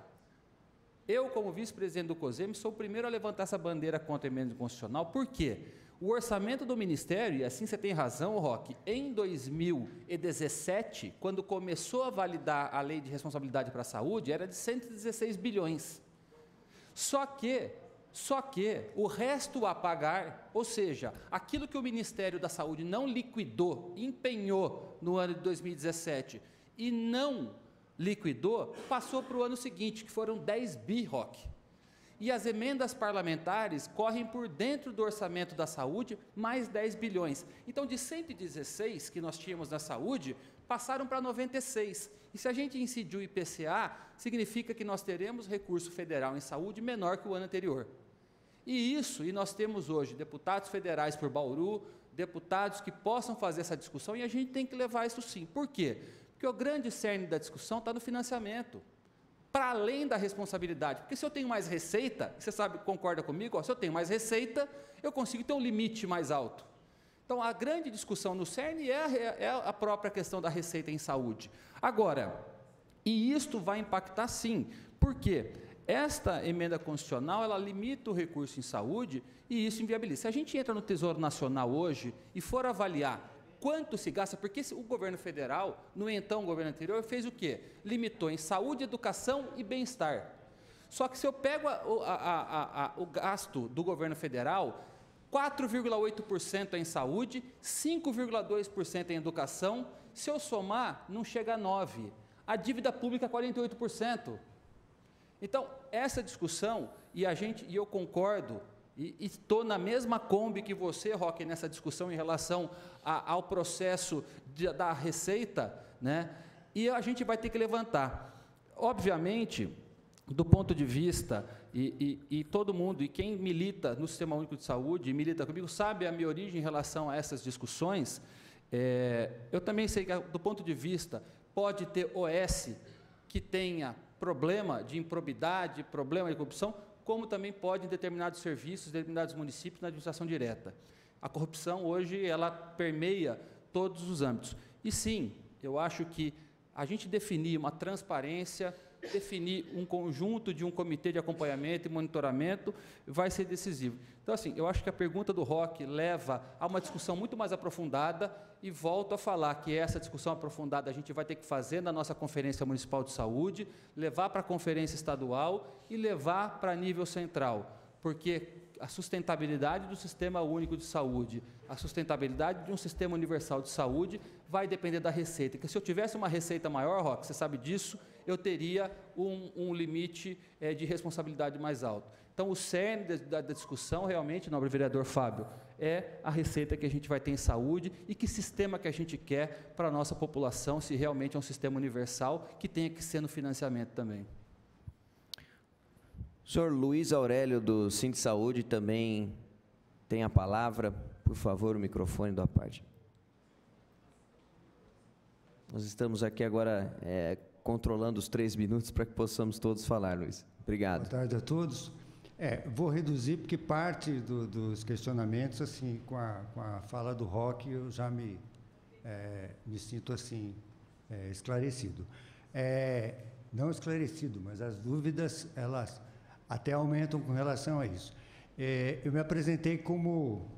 Eu, como vice-presidente do COSEM, sou o primeiro a levantar essa bandeira contra a emenda constitucional. Por quê? O orçamento do Ministério, e assim você tem razão, Roque, em 2017, quando começou a validar a Lei de Responsabilidade para a Saúde, era de 116 bilhões. Só que o resto a pagar, ou seja, aquilo que o Ministério da Saúde não liquidou, empenhou no ano de 2017 e não liquidou, passou para o ano seguinte, que foram 10 bi, Roque. E as emendas parlamentares correm por dentro do orçamento da saúde, mais 10 bilhões. Então, de 116 que nós tínhamos na saúde, passaram para 96. E se a gente incidir o IPCA, significa que nós teremos recurso federal em saúde menor que o ano anterior. E nós temos hoje deputados federais por Bauru, deputados que possam fazer essa discussão, e a gente tem que levar isso sim. Por quê? Porque o grande cerne da discussão está no financiamento, para além da responsabilidade. Porque se eu tenho mais receita, você sabe, concorda comigo? Se eu tenho mais receita, eu consigo ter um limite mais alto. Então, a grande discussão no cerne é a própria questão da receita em saúde. Agora, e isto vai impactar sim. Por quê? Esta emenda constitucional, ela limita o recurso em saúde e isso inviabiliza. Se a gente entra no Tesouro Nacional hoje e for avaliar quanto se gasta, porque o governo federal, no então governo anterior, fez o quê? Limitou em saúde, educação e bem-estar. Só que se eu pego o gasto do governo federal, 4,8% é em saúde, 5,2% em educação, se eu somar, não chega a 9%. A dívida pública, 48%. Então, essa discussão, e eu concordo, e estou na mesma Kombi que você, Roque, nessa discussão em relação ao processo da receita, né? E a gente vai ter que levantar. Obviamente, do ponto de vista, e todo mundo, e quem milita no Sistema Único de Saúde, e milita comigo, sabe a minha origem em relação a essas discussões. Eu também sei que, do ponto de vista, pode ter OS que tenha problema de improbidade, problema de corrupção, como também pode em determinados serviços, em determinados municípios, na administração direta. A corrupção, hoje, ela permeia todos os âmbitos. E, sim, eu acho que a gente definir uma transparência, definir um conjunto de um comitê de acompanhamento e monitoramento vai ser decisivo. Então, assim, eu acho que a pergunta do Roque leva a uma discussão muito mais aprofundada e volto a falar que essa discussão aprofundada a gente vai ter que fazer na nossa Conferência Municipal de Saúde, levar para a Conferência Estadual e levar para nível central, porque a sustentabilidade do Sistema Único de Saúde, a sustentabilidade de um Sistema Universal de Saúde vai depender da receita, porque se eu tivesse uma receita maior, Roque, você sabe disso, eu teria um limite de responsabilidade mais alto. Então, o cerne da discussão, realmente, nobre vereador Fábio, é a receita que a gente vai ter em saúde e que sistema que a gente quer para a nossa população, se realmente é um sistema universal que tenha que ser no financiamento também. O senhor Luiz Aurélio, do Sinte Saúde, também tem a palavra. Por favor, o microfone da parte. Nós estamos aqui agora controlando os 3 minutos para que possamos todos falar, Luiz. Obrigado. Boa tarde a todos. Vou reduzir, porque parte dos questionamentos, assim, com a fala do Roque, eu já me sinto, assim, esclarecido. Não esclarecido, mas as dúvidas, elas até aumentam com relação a isso. Eu me apresentei como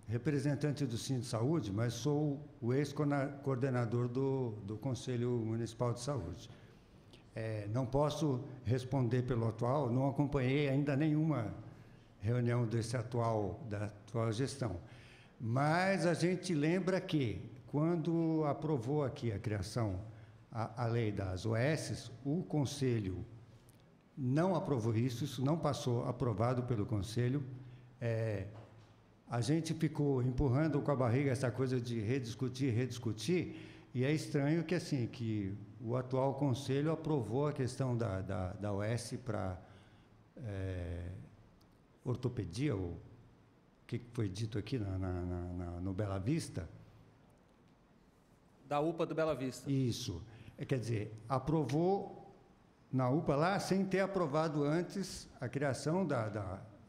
representante do Sinte Saúde, mas sou o ex-coordenador do Conselho Municipal de Saúde. Não posso responder pelo atual, não acompanhei ainda nenhuma reunião da atual gestão. Mas a gente lembra que, quando aprovou aqui a criação, a lei das OS, o Conselho não aprovou isso não passou aprovado pelo Conselho. A gente ficou empurrando com a barriga essa coisa de rediscutir, e é estranho que, assim, que o atual Conselho aprovou a questão da OS para ortopedia, o que foi dito aqui no Bela Vista. Da UPA do Bela Vista. Isso. Quer dizer, aprovou na UPA lá, sem ter aprovado antes a criação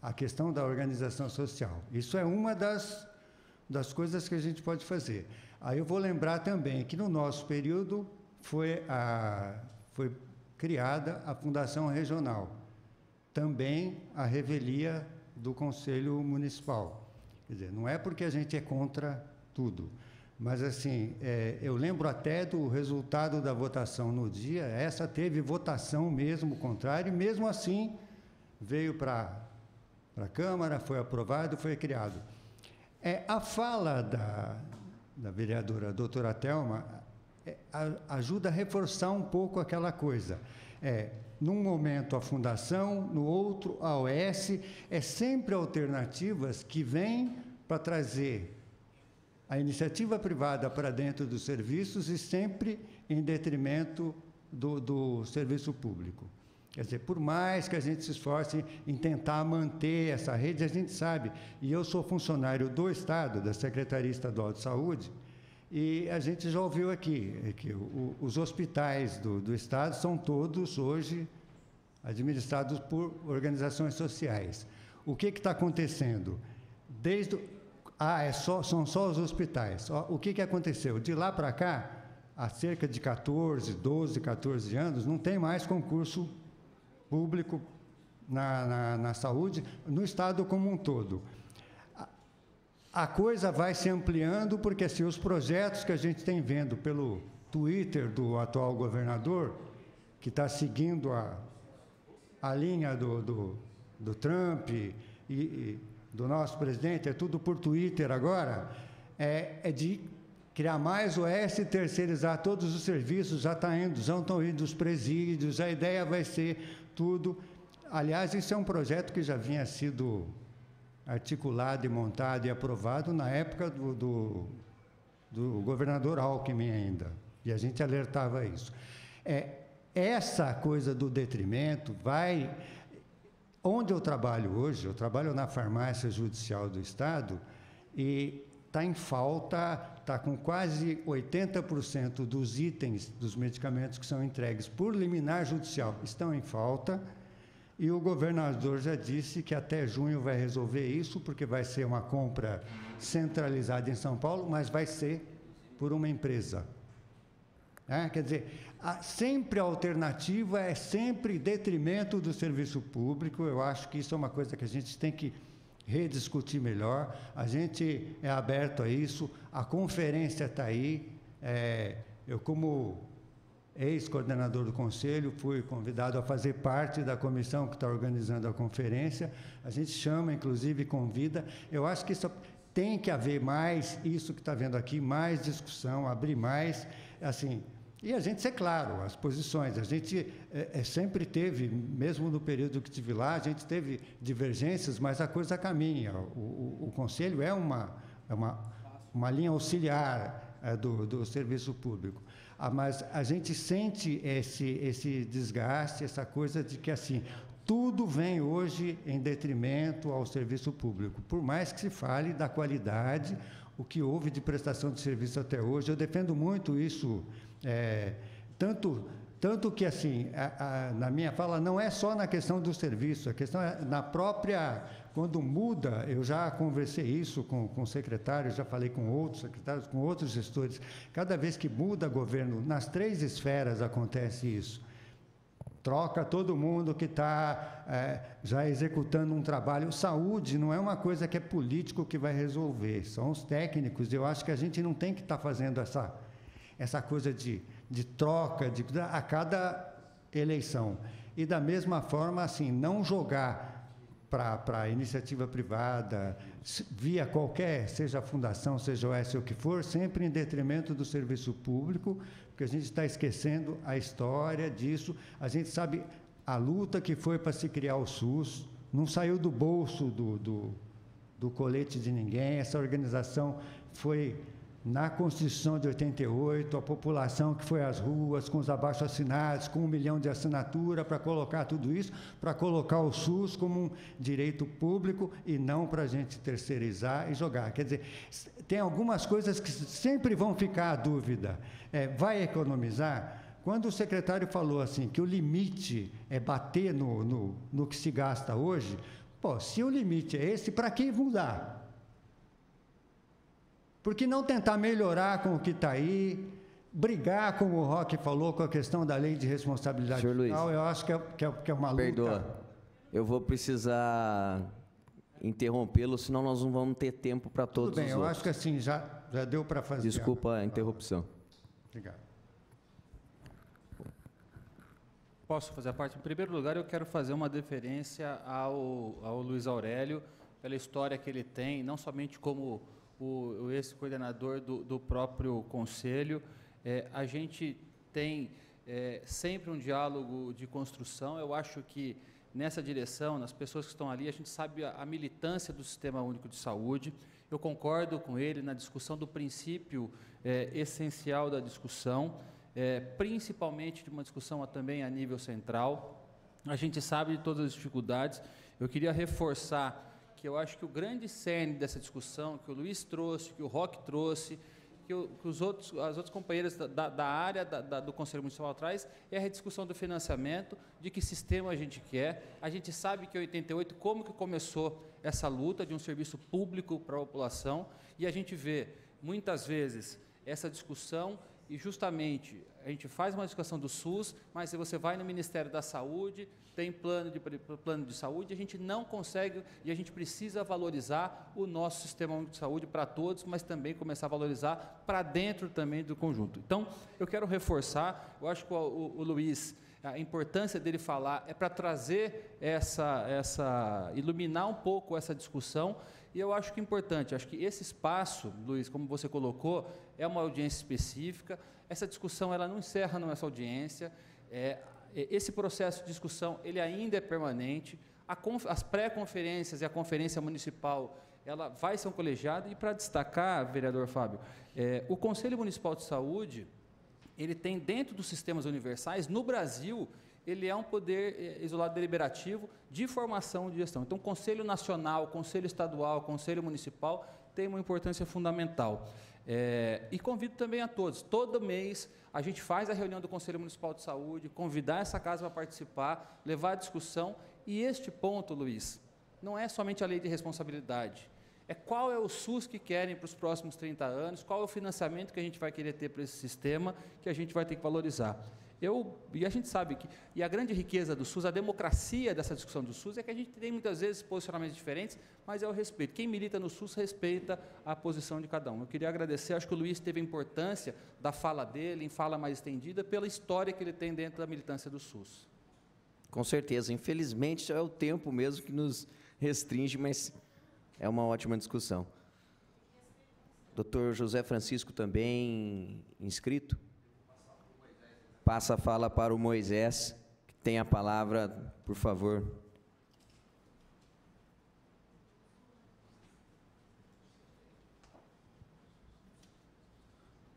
a questão da organização social. Isso é uma das coisas que a gente pode fazer. Aí eu vou lembrar também que no nosso período foi criada a Fundação Regional, também a revelia do Conselho Municipal. Quer dizer, não é porque a gente é contra tudo, mas, assim, eu lembro até do resultado da votação no dia. Essa teve votação mesmo contrária, e mesmo assim veio para a Câmara, foi aprovado, foi criado. A fala da vereadora doutora Thelma ajuda a reforçar um pouco aquela coisa. Num momento a Fundação, no outro a OS, sempre alternativas que vêm para trazer a iniciativa privada para dentro dos serviços e sempre em detrimento do serviço público. Quer dizer, por mais que a gente se esforce em tentar manter essa rede, a gente sabe, e eu sou funcionário do Estado, da Secretaria Estadual de Saúde, e a gente já ouviu aqui que os hospitais do Estado são todos hoje administrados por organizações sociais. O que está acontecendo? São só os hospitais. O que aconteceu? De lá para cá, há cerca de 12, 14 anos, não tem mais concurso público na saúde, no Estado como um todo. A coisa vai se ampliando, porque, assim, os projetos que a gente tem vendo pelo Twitter do atual governador, que está seguindo a linha do Trump e do nosso presidente, é tudo por Twitter agora, de criar mais OS, terceirizar todos os serviços, já estão indo os presídios, a ideia vai ser tudo. Aliás, isso é um projeto que já vinha sido articulado e montado e aprovado na época do governador Alckmin ainda, e a gente alertava isso. Essa coisa do detrimento vai... Onde eu trabalho hoje, eu trabalho na farmácia judicial do Estado, e está em falta, está com quase 80% dos itens dos medicamentos que são entregues por liminar judicial estão em falta, e o governador já disse que até junho vai resolver isso, porque vai ser uma compra centralizada em São Paulo, mas vai ser por uma empresa. Quer dizer, sempre a alternativa é sempre detrimento do serviço público. Eu acho que isso é uma coisa que a gente tem que rediscutir melhor. A gente é aberto a isso, a conferência está aí. Eu, como ex-coordenador do Conselho, fui convidado a fazer parte da comissão que está organizando a conferência. A gente chama, inclusive, convida. Eu acho que isso tem que haver mais, isso que está vendo aqui, mais discussão, abrir mais, assim... E a gente ser claro, as posições. A gente sempre teve, mesmo no período que estive lá, a gente teve divergências, mas a coisa caminha. O Conselho é uma linha auxiliar do serviço público. Mas a gente sente esse desgaste, essa coisa de que, assim, tudo vem hoje em detrimento ao serviço público. Por mais que se fale da qualidade, o que houve de prestação de serviço até hoje, eu defendo muito isso, tanto que, assim, na minha fala, não é só na questão do serviço, a questão é na própria, quando muda, eu já conversei isso com o secretário, já falei com outros secretários, com outros gestores, cada vez que muda governo, nas 3 esferas acontece isso. Troca todo mundo que está já executando um trabalho. Saúde não é uma coisa que é político que vai resolver, são os técnicos. Eu acho que a gente não tem que estar fazendo essa coisa de troca a cada eleição. E, da mesma forma, assim, não jogar para a iniciativa privada, via qualquer, seja a fundação, seja o S ou o que for, sempre em detrimento do serviço público, porque a gente está esquecendo a história disso. A gente sabe a luta que foi para se criar o SUS, não saiu do bolso do colete de ninguém, essa organização foi na Constituição de 88, a população que foi às ruas, com os abaixo-assinados, com 1 milhão de assinatura para colocar tudo isso, para colocar o SUS como um direito público e não para a gente terceirizar e jogar. Quer dizer, tem algumas coisas que sempre vão ficar a dúvida. Vai economizar? Quando o secretário falou assim, que o limite é bater no que se gasta hoje, se o limite é esse, para que mudar? Por que não tentar melhorar com o que está aí, brigar, como o Roque falou, com a questão da lei de responsabilidade fiscal? Eu acho que é uma luta. Perdoa, eu vou precisar interrompê-lo, senão nós não vamos ter tempo para todos os outros. Tudo bem, eu acho que assim, já deu para fazer. Desculpa a interrupção. Obrigado. Posso fazer a parte? Em primeiro lugar, eu quero fazer uma deferência ao Luiz Aurélio, pela história que ele tem, não somente como o ex-coordenador do próprio Conselho. A gente tem sempre um diálogo de construção. Eu acho que nessa direção, nas pessoas que estão ali, a gente sabe a militância do Sistema Único de Saúde. Eu concordo com ele na discussão do princípio essencial da discussão, principalmente de uma discussão também a nível central. A gente sabe de todas as dificuldades. Eu queria reforçar que eu acho que o grande cerne dessa discussão, que o Luiz trouxe, que o Roque trouxe, que as outras companheiras da área do Conselho Municipal traz, é a rediscussão do financiamento, de que sistema a gente quer. A gente sabe que em 88, como que começou essa luta de um serviço público para a população, e a gente vê, muitas vezes, essa discussão, e justamente a gente faz uma discussão do SUS, mas se você vai no Ministério da Saúde, tem plano de saúde, a gente não consegue, e a gente precisa valorizar o nosso Sistema Único de Saúde para todos, mas também começar a valorizar para dentro também do conjunto. Então, eu quero reforçar, eu acho que o Luiz, a importância dele falar é para trazer iluminar um pouco essa discussão, e eu acho que é importante, acho que esse espaço, Luiz, como você colocou, é uma audiência específica. Essa discussão ela não encerra nessa audiência, esse processo de discussão ele ainda é permanente, as pré-conferências e a conferência municipal ela vai ser um colegiado. E para destacar, vereador Fábio, o Conselho Municipal de Saúde, ele tem dentro dos sistemas universais, no Brasil, ele é um poder isolado deliberativo de formação de gestão. Então, Conselho Nacional, Conselho Estadual, Conselho Municipal tem uma importância fundamental. E convido também a todos, todo mês a gente faz a reunião do Conselho Municipal de Saúde, convidar essa casa para participar, levar a discussão, e este ponto, Luiz, não é somente a lei de responsabilidade, qual é o SUS que querem para os próximos 30 anos, qual é o financiamento que a gente vai querer ter para esse sistema, que a gente vai ter que valorizar. E a gente sabe que, e a grande riqueza do SUS, a democracia dessa discussão do SUS, é que a gente tem muitas vezes posicionamentos diferentes, mas é o respeito. Quem milita no SUS respeita a posição de cada um. Eu queria agradecer, acho que o Luiz teve a importância da fala dele, em fala mais estendida, pela história que ele tem dentro da militância do SUS. Com certeza, infelizmente é o tempo mesmo que nos restringe, mas é uma ótima discussão. Dr. José Francisco também inscrito. Passa a fala para o Moisés, que tem a palavra, por favor.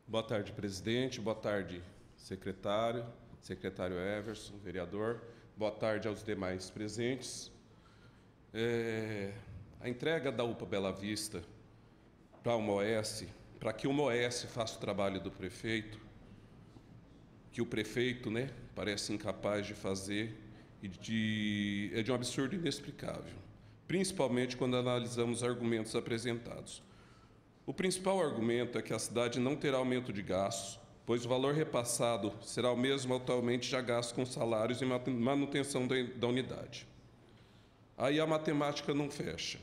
Boa tarde, presidente. Boa tarde, secretário Everson, vereador. Boa tarde aos demais presentes. A entrega da UPA Bela Vista para o MOES, para que o MOES faça o trabalho do prefeito, que o prefeito, parece incapaz de fazer, é de um absurdo inexplicável, principalmente quando analisamos os argumentos apresentados. O principal argumento é que a cidade não terá aumento de gastos, pois o valor repassado será o mesmo atualmente já gasto com salários e manutenção da unidade. Aí a matemática não fecha.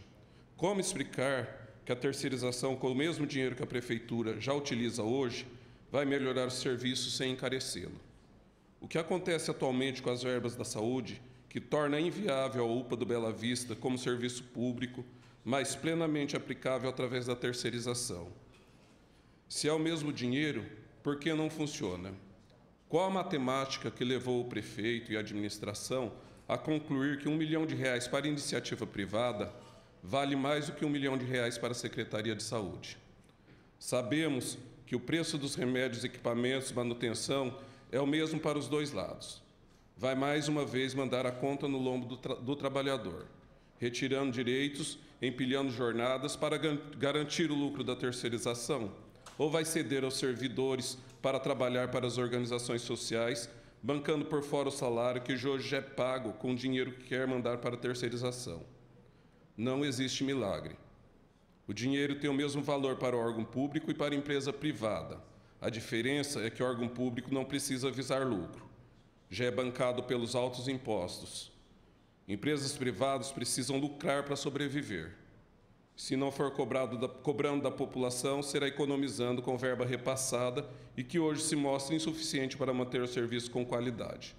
Como explicar que a terceirização, com o mesmo dinheiro que a prefeitura já utiliza hoje, vai melhorar o serviço sem encarecê-lo? O que acontece atualmente com as verbas da saúde, que torna inviável a UPA do Bela Vista como serviço público, mas plenamente aplicável através da terceirização? Se é o mesmo dinheiro, por que não funciona? Qual a matemática que levou o prefeito e a administração a concluir que R$1 milhão para iniciativa privada vale mais do que R$1 milhão para a Secretaria de Saúde? Sabemos que o preço dos remédios, equipamentos, manutenção é o mesmo para os dois lados. Vai mais uma vez mandar a conta no lombo do trabalhador, retirando direitos, empilhando jornadas para garantir o lucro da terceirização? Ou vai ceder aos servidores para trabalhar para as organizações sociais, bancando por fora o salário que hoje já é pago com o dinheiro que quer mandar para a terceirização? Não existe milagre. O dinheiro tem o mesmo valor para o órgão público e para a empresa privada. A diferença é que o órgão público não precisa visar lucro. Já é bancado pelos altos impostos. Empresas privadas precisam lucrar para sobreviver. Se não for cobrando da população, será economizando com verba repassada e que hoje se mostra insuficiente para manter o serviço com qualidade.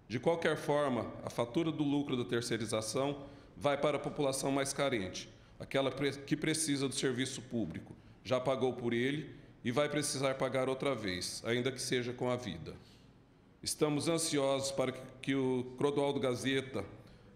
De qualquer forma, a fatura do lucro da terceirização vai para a população mais carente, aquela que precisa do serviço público, já pagou por ele e vai precisar pagar outra vez, ainda que seja com a vida. Estamos ansiosos para que o Clodoaldo Gazeta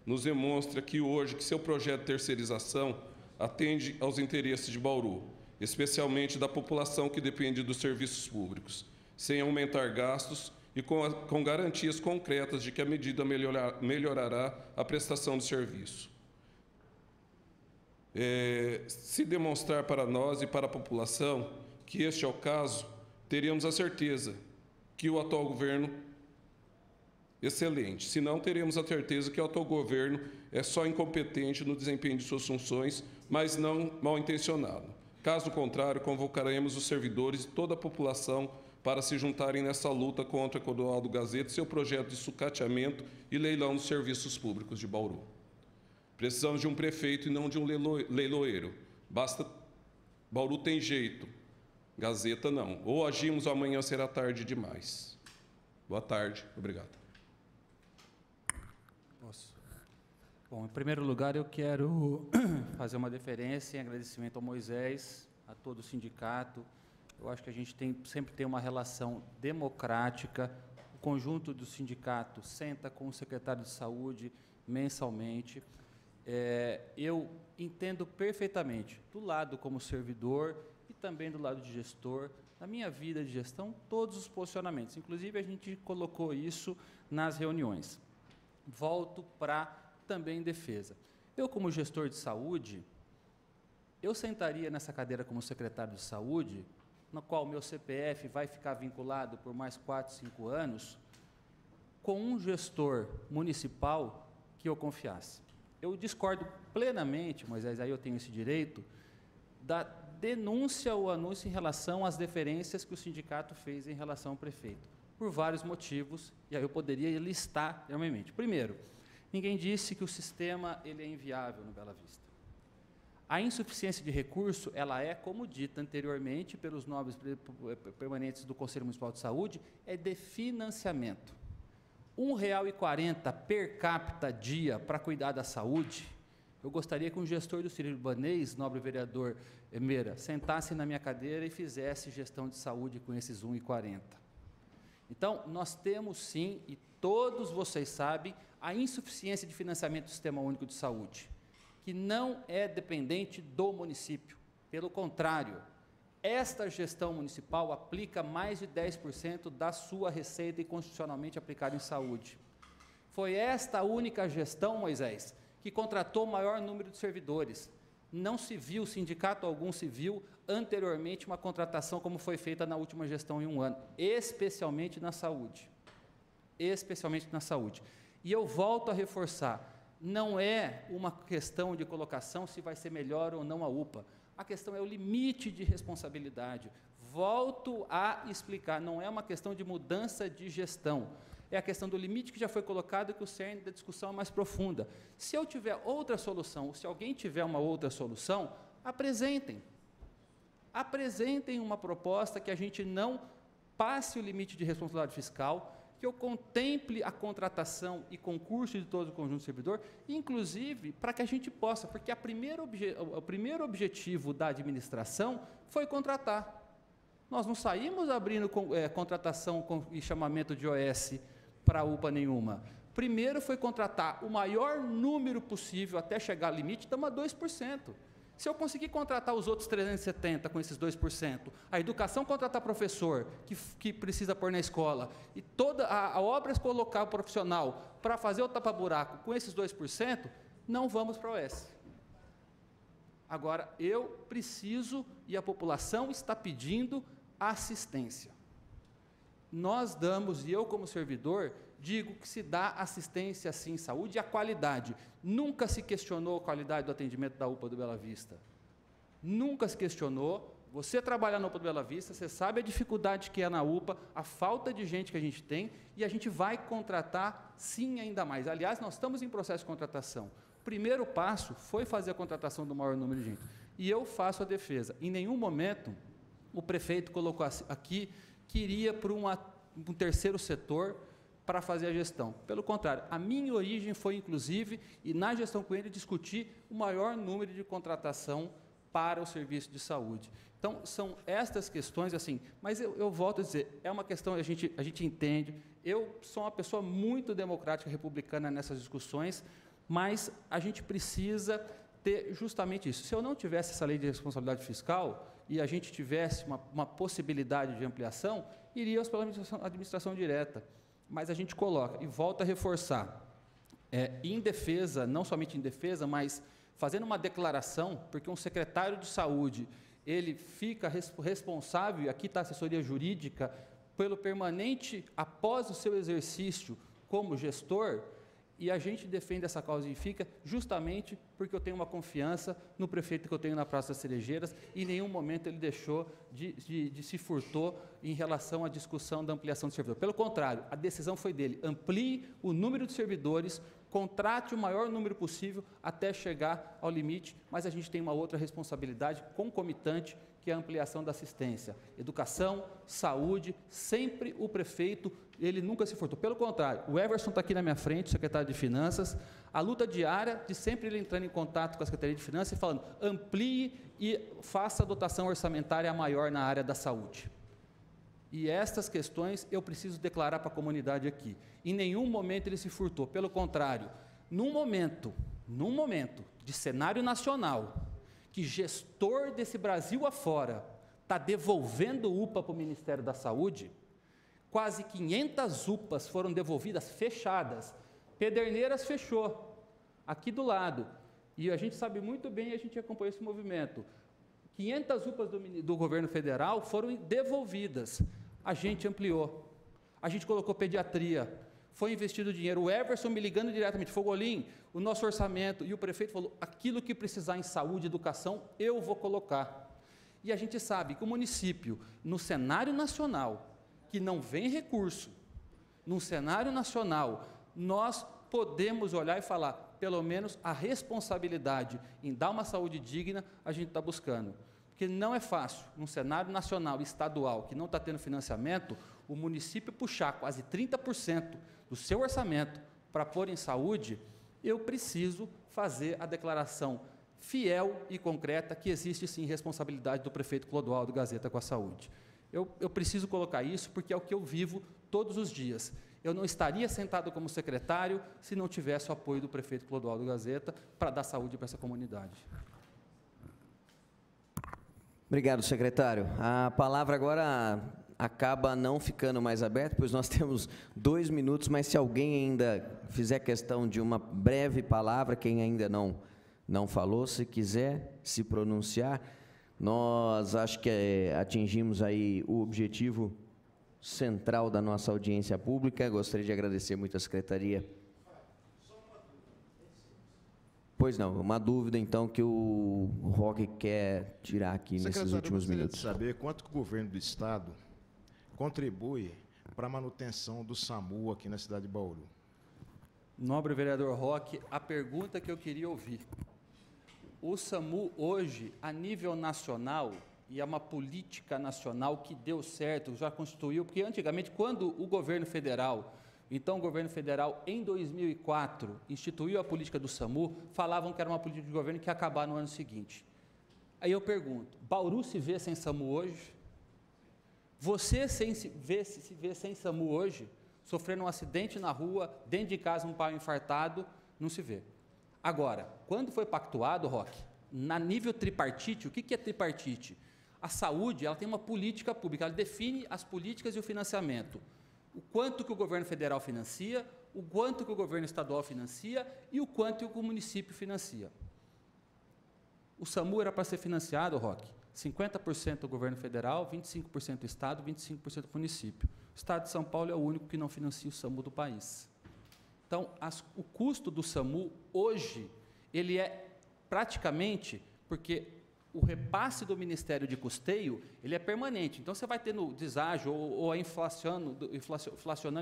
nos demonstre aqui hoje que seu projeto de terceirização atende aos interesses de Bauru, especialmente da população que depende dos serviços públicos, sem aumentar gastos e com garantias concretas de que a medida melhorará a prestação do serviço. Se demonstrar para nós e para a população que este é o caso, teríamos a certeza que o atual governo excelente. Se não, teremos a certeza que o atual governo é só incompetente no desempenho de suas funções, mas não mal intencionado. Caso contrário, convocaremos os servidores e toda a população para se juntarem nessa luta contra Clodoaldo Gazeta e seu projeto de sucateamento e leilão dos serviços públicos de Bauru. Precisamos de um prefeito e não de um leiloeiro. Bauru tem jeito, Gazeta não. Ou agimos ou amanhã será tarde demais. Boa tarde, obrigado. Bom, em primeiro lugar, eu quero fazer uma deferência em agradecimento ao Moisés, a todo o sindicato. Eu acho que a gente sempre tem uma relação democrática. O conjunto do sindicato senta com o secretário de Saúde mensalmente. Eu entendo perfeitamente, do lado como servidor e também do lado de gestor, na minha vida de gestão, todos os posicionamentos. Inclusive, a gente colocou isso nas reuniões. Volto para também defesa. Eu, como gestor de saúde, eu sentaria nessa cadeira como secretário de saúde, na qual meu CPF vai ficar vinculado por mais 4, 5 anos, com um gestor municipal que eu confiasse. Eu discordo plenamente, Moisés, aí eu tenho esse direito, da denúncia ou anúncio em relação às deferências que o sindicato fez em relação ao prefeito, por vários motivos, e aí eu poderia listar realmente. Primeiro, ninguém disse que o sistema ele é inviável no Bela Vista. A insuficiência de recurso, ela é, como dita anteriormente pelos nobres permanentes do Conselho Municipal de Saúde, é de financiamento. R$ 1,40 per capita dia para cuidar da saúde. Eu gostaria que um gestor do Círio Libanês, nobre vereador Meira, sentasse na minha cadeira e fizesse gestão de saúde com esses R$ 1,40. Então, nós temos sim, e todos vocês sabem, a insuficiência de financiamento do Sistema Único de Saúde, que não é dependente do município. Pelo contrário, esta gestão municipal aplica mais de 10% da sua receita constitucionalmente aplicada em saúde. Foi esta única gestão, Moisés, que contratou o maior número de servidores. Não se viu, sindicato algum se viu, anteriormente, uma contratação como foi feita na última gestão em um ano, especialmente na saúde. Especialmente na saúde. E eu volto a reforçar, não é uma questão de colocação se vai ser melhor ou não a UPA. A questão é o limite de responsabilidade. Volto a explicar, não é uma questão de mudança de gestão, é a questão do limite que já foi colocado, que o cerne da discussão é mais profunda. Se eu tiver outra solução, ou se alguém tiver uma outra solução, apresentem. Apresentem uma proposta que a gente não passe o limite de responsabilidade fiscal, que eu contemple a contratação e concurso de todo o conjunto de servidor, inclusive para que a gente possa, porque o primeiro objetivo da administração foi contratar. Nós não saímos abrindo contratação e chamamento de OS para UPA nenhuma. Primeiro foi contratar o maior número possível até chegar ao limite, estamos a 2%. Se eu conseguir contratar os outros 370 com esses 2%, a educação contratar professor, que precisa pôr na escola, e toda a obra colocar o profissional para fazer o tapa-buraco com esses 2%, não vamos para o OS. Agora, eu preciso, e a população está pedindo, assistência. Nós damos, e eu como servidor, digo que se dá assistência sim em saúde e a qualidade. Nunca se questionou a qualidade do atendimento da UPA do Bela Vista. Nunca se questionou. Você trabalha na UPA do Bela Vista, você sabe a dificuldade que é na UPA, a falta de gente que a gente tem, e a gente vai contratar sim ainda mais. Aliás, nós estamos em processo de contratação. O primeiro passo foi fazer a contratação do maior número de gente. E eu faço a defesa. Em nenhum momento o prefeito colocou aqui que iria para um terceiro setor para fazer a gestão. Pelo contrário, a minha origem foi, inclusive, e na gestão com ele, discutir o maior número de contratação para o serviço de saúde. Então, são estas questões, assim, mas eu volto a dizer, é uma questão, a gente entende, eu sou uma pessoa muito democrática, republicana nessas discussões, mas a gente precisa ter justamente isso. Se eu não tivesse essa lei de responsabilidade fiscal e a gente tivesse uma possibilidade de ampliação, iríamos pela administração direta. Mas a gente coloca, e volta a reforçar, em defesa, não somente em defesa, mas fazendo uma declaração, porque um secretário de saúde, ele fica responsável, aqui está a assessoria jurídica, pelo permanente, após o seu exercício como gestor, e a gente defende essa causa e fica justamente porque eu tenho uma confiança no prefeito que eu tenho na Praça das Cerejeiras, e em nenhum momento ele deixou de se furtou em relação à discussão da ampliação do servidor. Pelo contrário, a decisão foi dele, amplie o número de servidores, contrate o maior número possível até chegar ao limite, mas a gente tem uma outra responsabilidade concomitante, que é a ampliação da assistência. Educação, saúde, sempre o prefeito, ele nunca se furtou. Pelo contrário, o Everson está aqui na minha frente, secretário de Finanças, a luta diária de sempre ele entrando em contato com a Secretaria de Finanças e falando, amplie e faça a dotação orçamentária maior na área da saúde. E estas questões eu preciso declarar para a comunidade aqui. Em nenhum momento ele se furtou, pelo contrário, num momento de cenário nacional, que gestor desse Brasil afora está devolvendo UPA para o Ministério da Saúde, quase 500 UPAs foram devolvidas fechadas, Pederneiras fechou, aqui do lado, e a gente sabe muito bem, a gente acompanhou esse movimento, 500 UPAs do governo federal foram devolvidas, a gente ampliou, a gente colocou pediatria, foi investido dinheiro, o Everson me ligando diretamente, Fogolin, o nosso orçamento, e o prefeito falou, aquilo que precisar em saúde e educação, eu vou colocar. E a gente sabe que o município, no cenário nacional, que não vem recurso, num cenário nacional, nós podemos olhar e falar, pelo menos a responsabilidade em dar uma saúde digna, a gente está buscando. Porque não é fácil, num cenário nacional e estadual, que não está tendo financiamento, o município puxar quase 30% do seu orçamento para pôr em saúde, eu preciso fazer a declaração fiel e concreta que existe sim responsabilidade do prefeito Clodoaldo Gazeta com a saúde. Eu preciso colocar isso porque é o que eu vivo todos os dias. Eu não estaria sentado como secretário se não tivesse o apoio do prefeito Clodoaldo Gazeta para dar saúde para essa comunidade. Obrigado, secretário. A palavra agora acaba não ficando mais aberta, pois nós temos 2 minutos, mas se alguém ainda fizer questão de uma breve palavra, quem ainda não falou, se quiser se pronunciar, nós acho que atingimos aí o objetivo central da nossa audiência pública. Gostaria de agradecer muito a secretaria. Pois não, uma dúvida então que o Roque quer tirar aqui nesses últimos minutos. Eu gostaria de saber quanto que o governo do estado contribui para a manutenção do SAMU aqui na cidade de Bauru. Nobre vereador Roque, a pergunta que eu queria ouvir. O SAMU hoje, a nível nacional, e é uma política nacional que deu certo, já constituiu, porque antigamente, quando o governo federal, então o governo federal, em 2004, instituiu a política do SAMU, falavam que era uma política de governo que ia acabar no ano seguinte. Aí eu pergunto, Bauru se vê sem SAMU hoje? Você se vê sem SAMU hoje, sofrendo um acidente na rua, dentro de casa um pai infartado, não se vê. Agora, quando foi pactuado, Roque, na nível tripartite, o que é tripartite? A saúde, ela tem uma política pública, ela define as políticas e o financiamento. O quanto que o governo federal financia, o quanto que o governo estadual financia e o quanto que o município financia. O SAMU era para ser financiado, Roque, 50% do governo federal, 25% do estado, 25% do município. O estado de São Paulo é o único que não financia o SAMU do país. Então, o custo do SAMU, hoje, ele é praticamente, porque o repasse do Ministério de Custeio, ele é permanente. Então, você vai tendo deságio ou inflacionando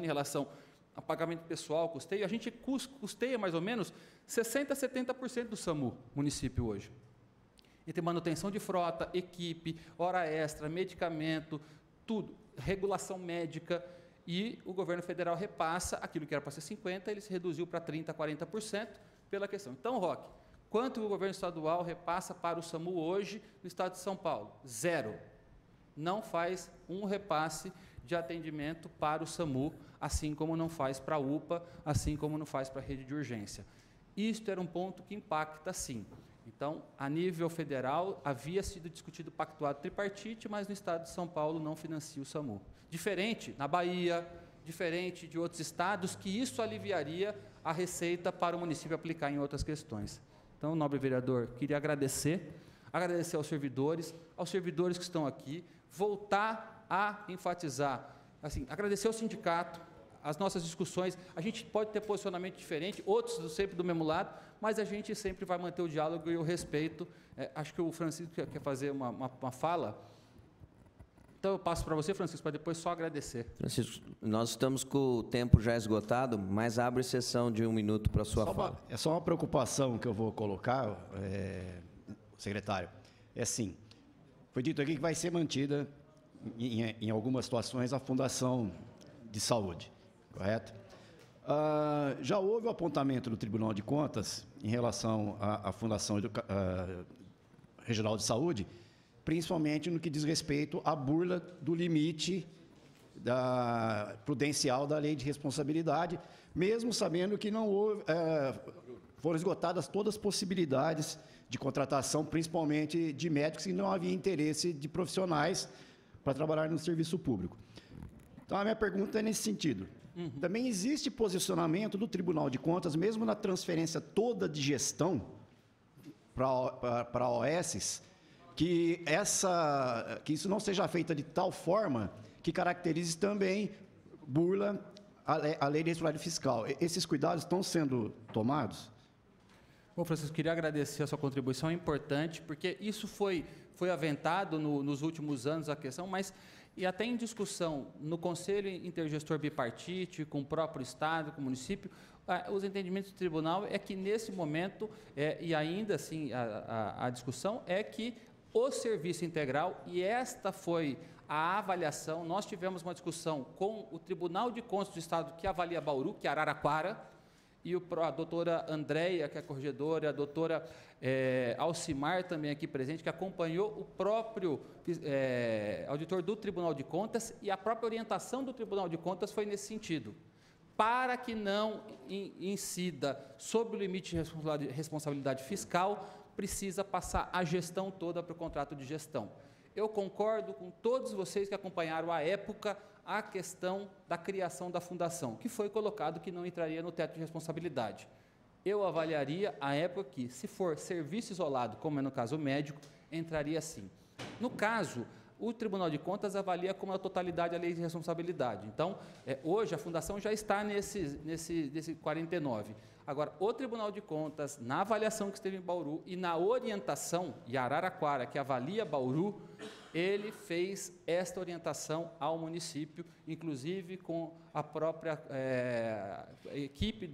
em relação a pagamento pessoal, custeio. A gente custeia mais ou menos 60% a 70% do SAMU, município hoje. E tem manutenção de frota, equipe, hora extra, medicamento, tudo, regulação médica, e o governo federal repassa aquilo que era para ser 50%, ele se reduziu para 30%, 40% pela questão. Então, Roque, quanto o governo estadual repassa para o SAMU hoje no estado de São Paulo? 0. Não faz um repasse de atendimento para o SAMU, assim como não faz para a UPA, assim como não faz para a rede de urgência. Isto era um ponto que impacta, sim. Então, a nível federal, havia sido discutido pactuado tripartite, mas no estado de São Paulo não financia o SAMU. Diferente na Bahia, diferente de outros estados, que isso aliviaria a receita para o município aplicar em outras questões. Então, nobre vereador, queria agradecer aos servidores que estão aqui, voltar a enfatizar, assim, agradecer ao sindicato, as nossas discussões, a gente pode ter posicionamento diferente, outros sempre do mesmo lado, mas a gente sempre vai manter o diálogo e o respeito. Acho que o Francisco quer fazer uma fala. Então, eu passo para você, Francisco, para depois só agradecer. Francisco, nós estamos com o tempo já esgotado, mas abre sessão de 1 minuto para a sua fala. É só uma preocupação que eu vou colocar, secretário. É assim, foi dito aqui que vai ser mantida, em algumas situações, a Fundação de Saúde, correto? Já houve o apontamento do Tribunal de Contas em relação à Fundação Regional de Saúde, principalmente no que diz respeito à burla do limite prudencial da lei de responsabilidade, mesmo sabendo que não houve, foram esgotadas todas as possibilidades de contratação, principalmente de médicos, e não havia interesse de profissionais para trabalhar no serviço público. Então, a minha pergunta é nesse sentido. Também existe posicionamento do Tribunal de Contas, mesmo na transferência toda de gestão para OS, que isso não seja feito de tal forma que caracterize também burla a lei de responsabilidade fiscal. Esses cuidados estão sendo tomados? Bom, Francisco, queria agradecer a sua contribuição, é importante, porque isso foi aventado nos últimos anos, a questão, mas e até em discussão no Conselho Intergestor Bipartite, com o próprio Estado, com o município, os entendimentos do tribunal é que, nesse momento, e ainda assim a discussão, é que o serviço integral, e esta foi a avaliação, nós tivemos uma discussão com o Tribunal de Contas do Estado, que avalia Bauru, que é Araraquara, e a doutora Andréia, que é a corregedora, a doutora Alcimar, também aqui presente, que acompanhou o próprio auditor do Tribunal de Contas, e a própria orientação do Tribunal de Contas foi nesse sentido, para que não incida sobre o limite de responsabilidade fiscal, precisa passar a gestão toda para o contrato de gestão. Eu concordo com todos vocês que acompanharam à época a questão da criação da fundação, que foi colocado que não entraria no teto de responsabilidade. Eu avaliaria à época que, se for serviço isolado, como é no caso médico, entraria sim. No caso, o Tribunal de Contas avalia como a totalidade a lei de responsabilidade. Então, hoje a fundação já está nesse 49. Agora, o Tribunal de Contas, na avaliação que esteve em Bauru e na orientação, e Araraquara, que avalia Bauru, ele fez esta orientação ao município, inclusive com a própria equipe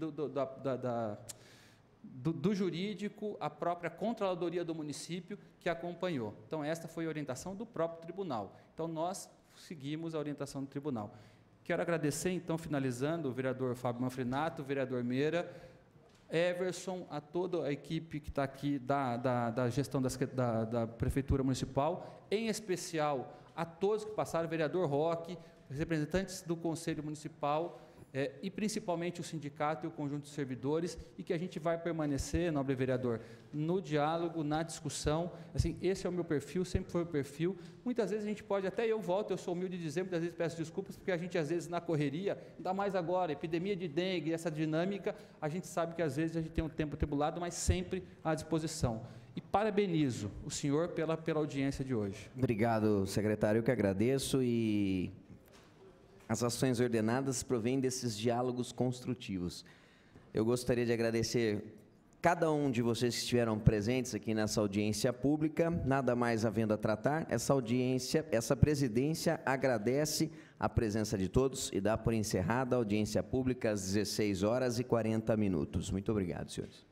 do jurídico, a própria controladoria do município que acompanhou. Então, esta foi a orientação do próprio tribunal. Então, nós seguimos a orientação do tribunal. Quero agradecer, então, finalizando, o vereador Fábio Manfrenato, o vereador Meira, Everson, a toda a equipe que está aqui da gestão da Prefeitura Municipal, em especial a todos que passaram, o vereador Roque, representantes do Conselho Municipal, e principalmente o sindicato e o conjunto de servidores, e que a gente vai permanecer, nobre vereador, no diálogo, na discussão. Assim, esse é o meu perfil, sempre foi o perfil. Muitas vezes a gente pode, até eu volto, eu sou humilde de dizer, muitas vezes peço desculpas, porque a gente, às vezes, na correria, ainda mais agora, epidemia de dengue, essa dinâmica, a gente sabe que, às vezes, a gente tem um tempo tribulado, mas sempre à disposição. E parabenizo o senhor pela audiência de hoje. Obrigado, secretário, eu que agradeço, e as ações ordenadas provêm desses diálogos construtivos. Eu gostaria de agradecer cada um de vocês que estiveram presentes aqui nessa audiência pública. Nada mais havendo a tratar, essa presidência agradece a presença de todos e dá por encerrada a audiência pública às 16h40. Muito obrigado, senhores.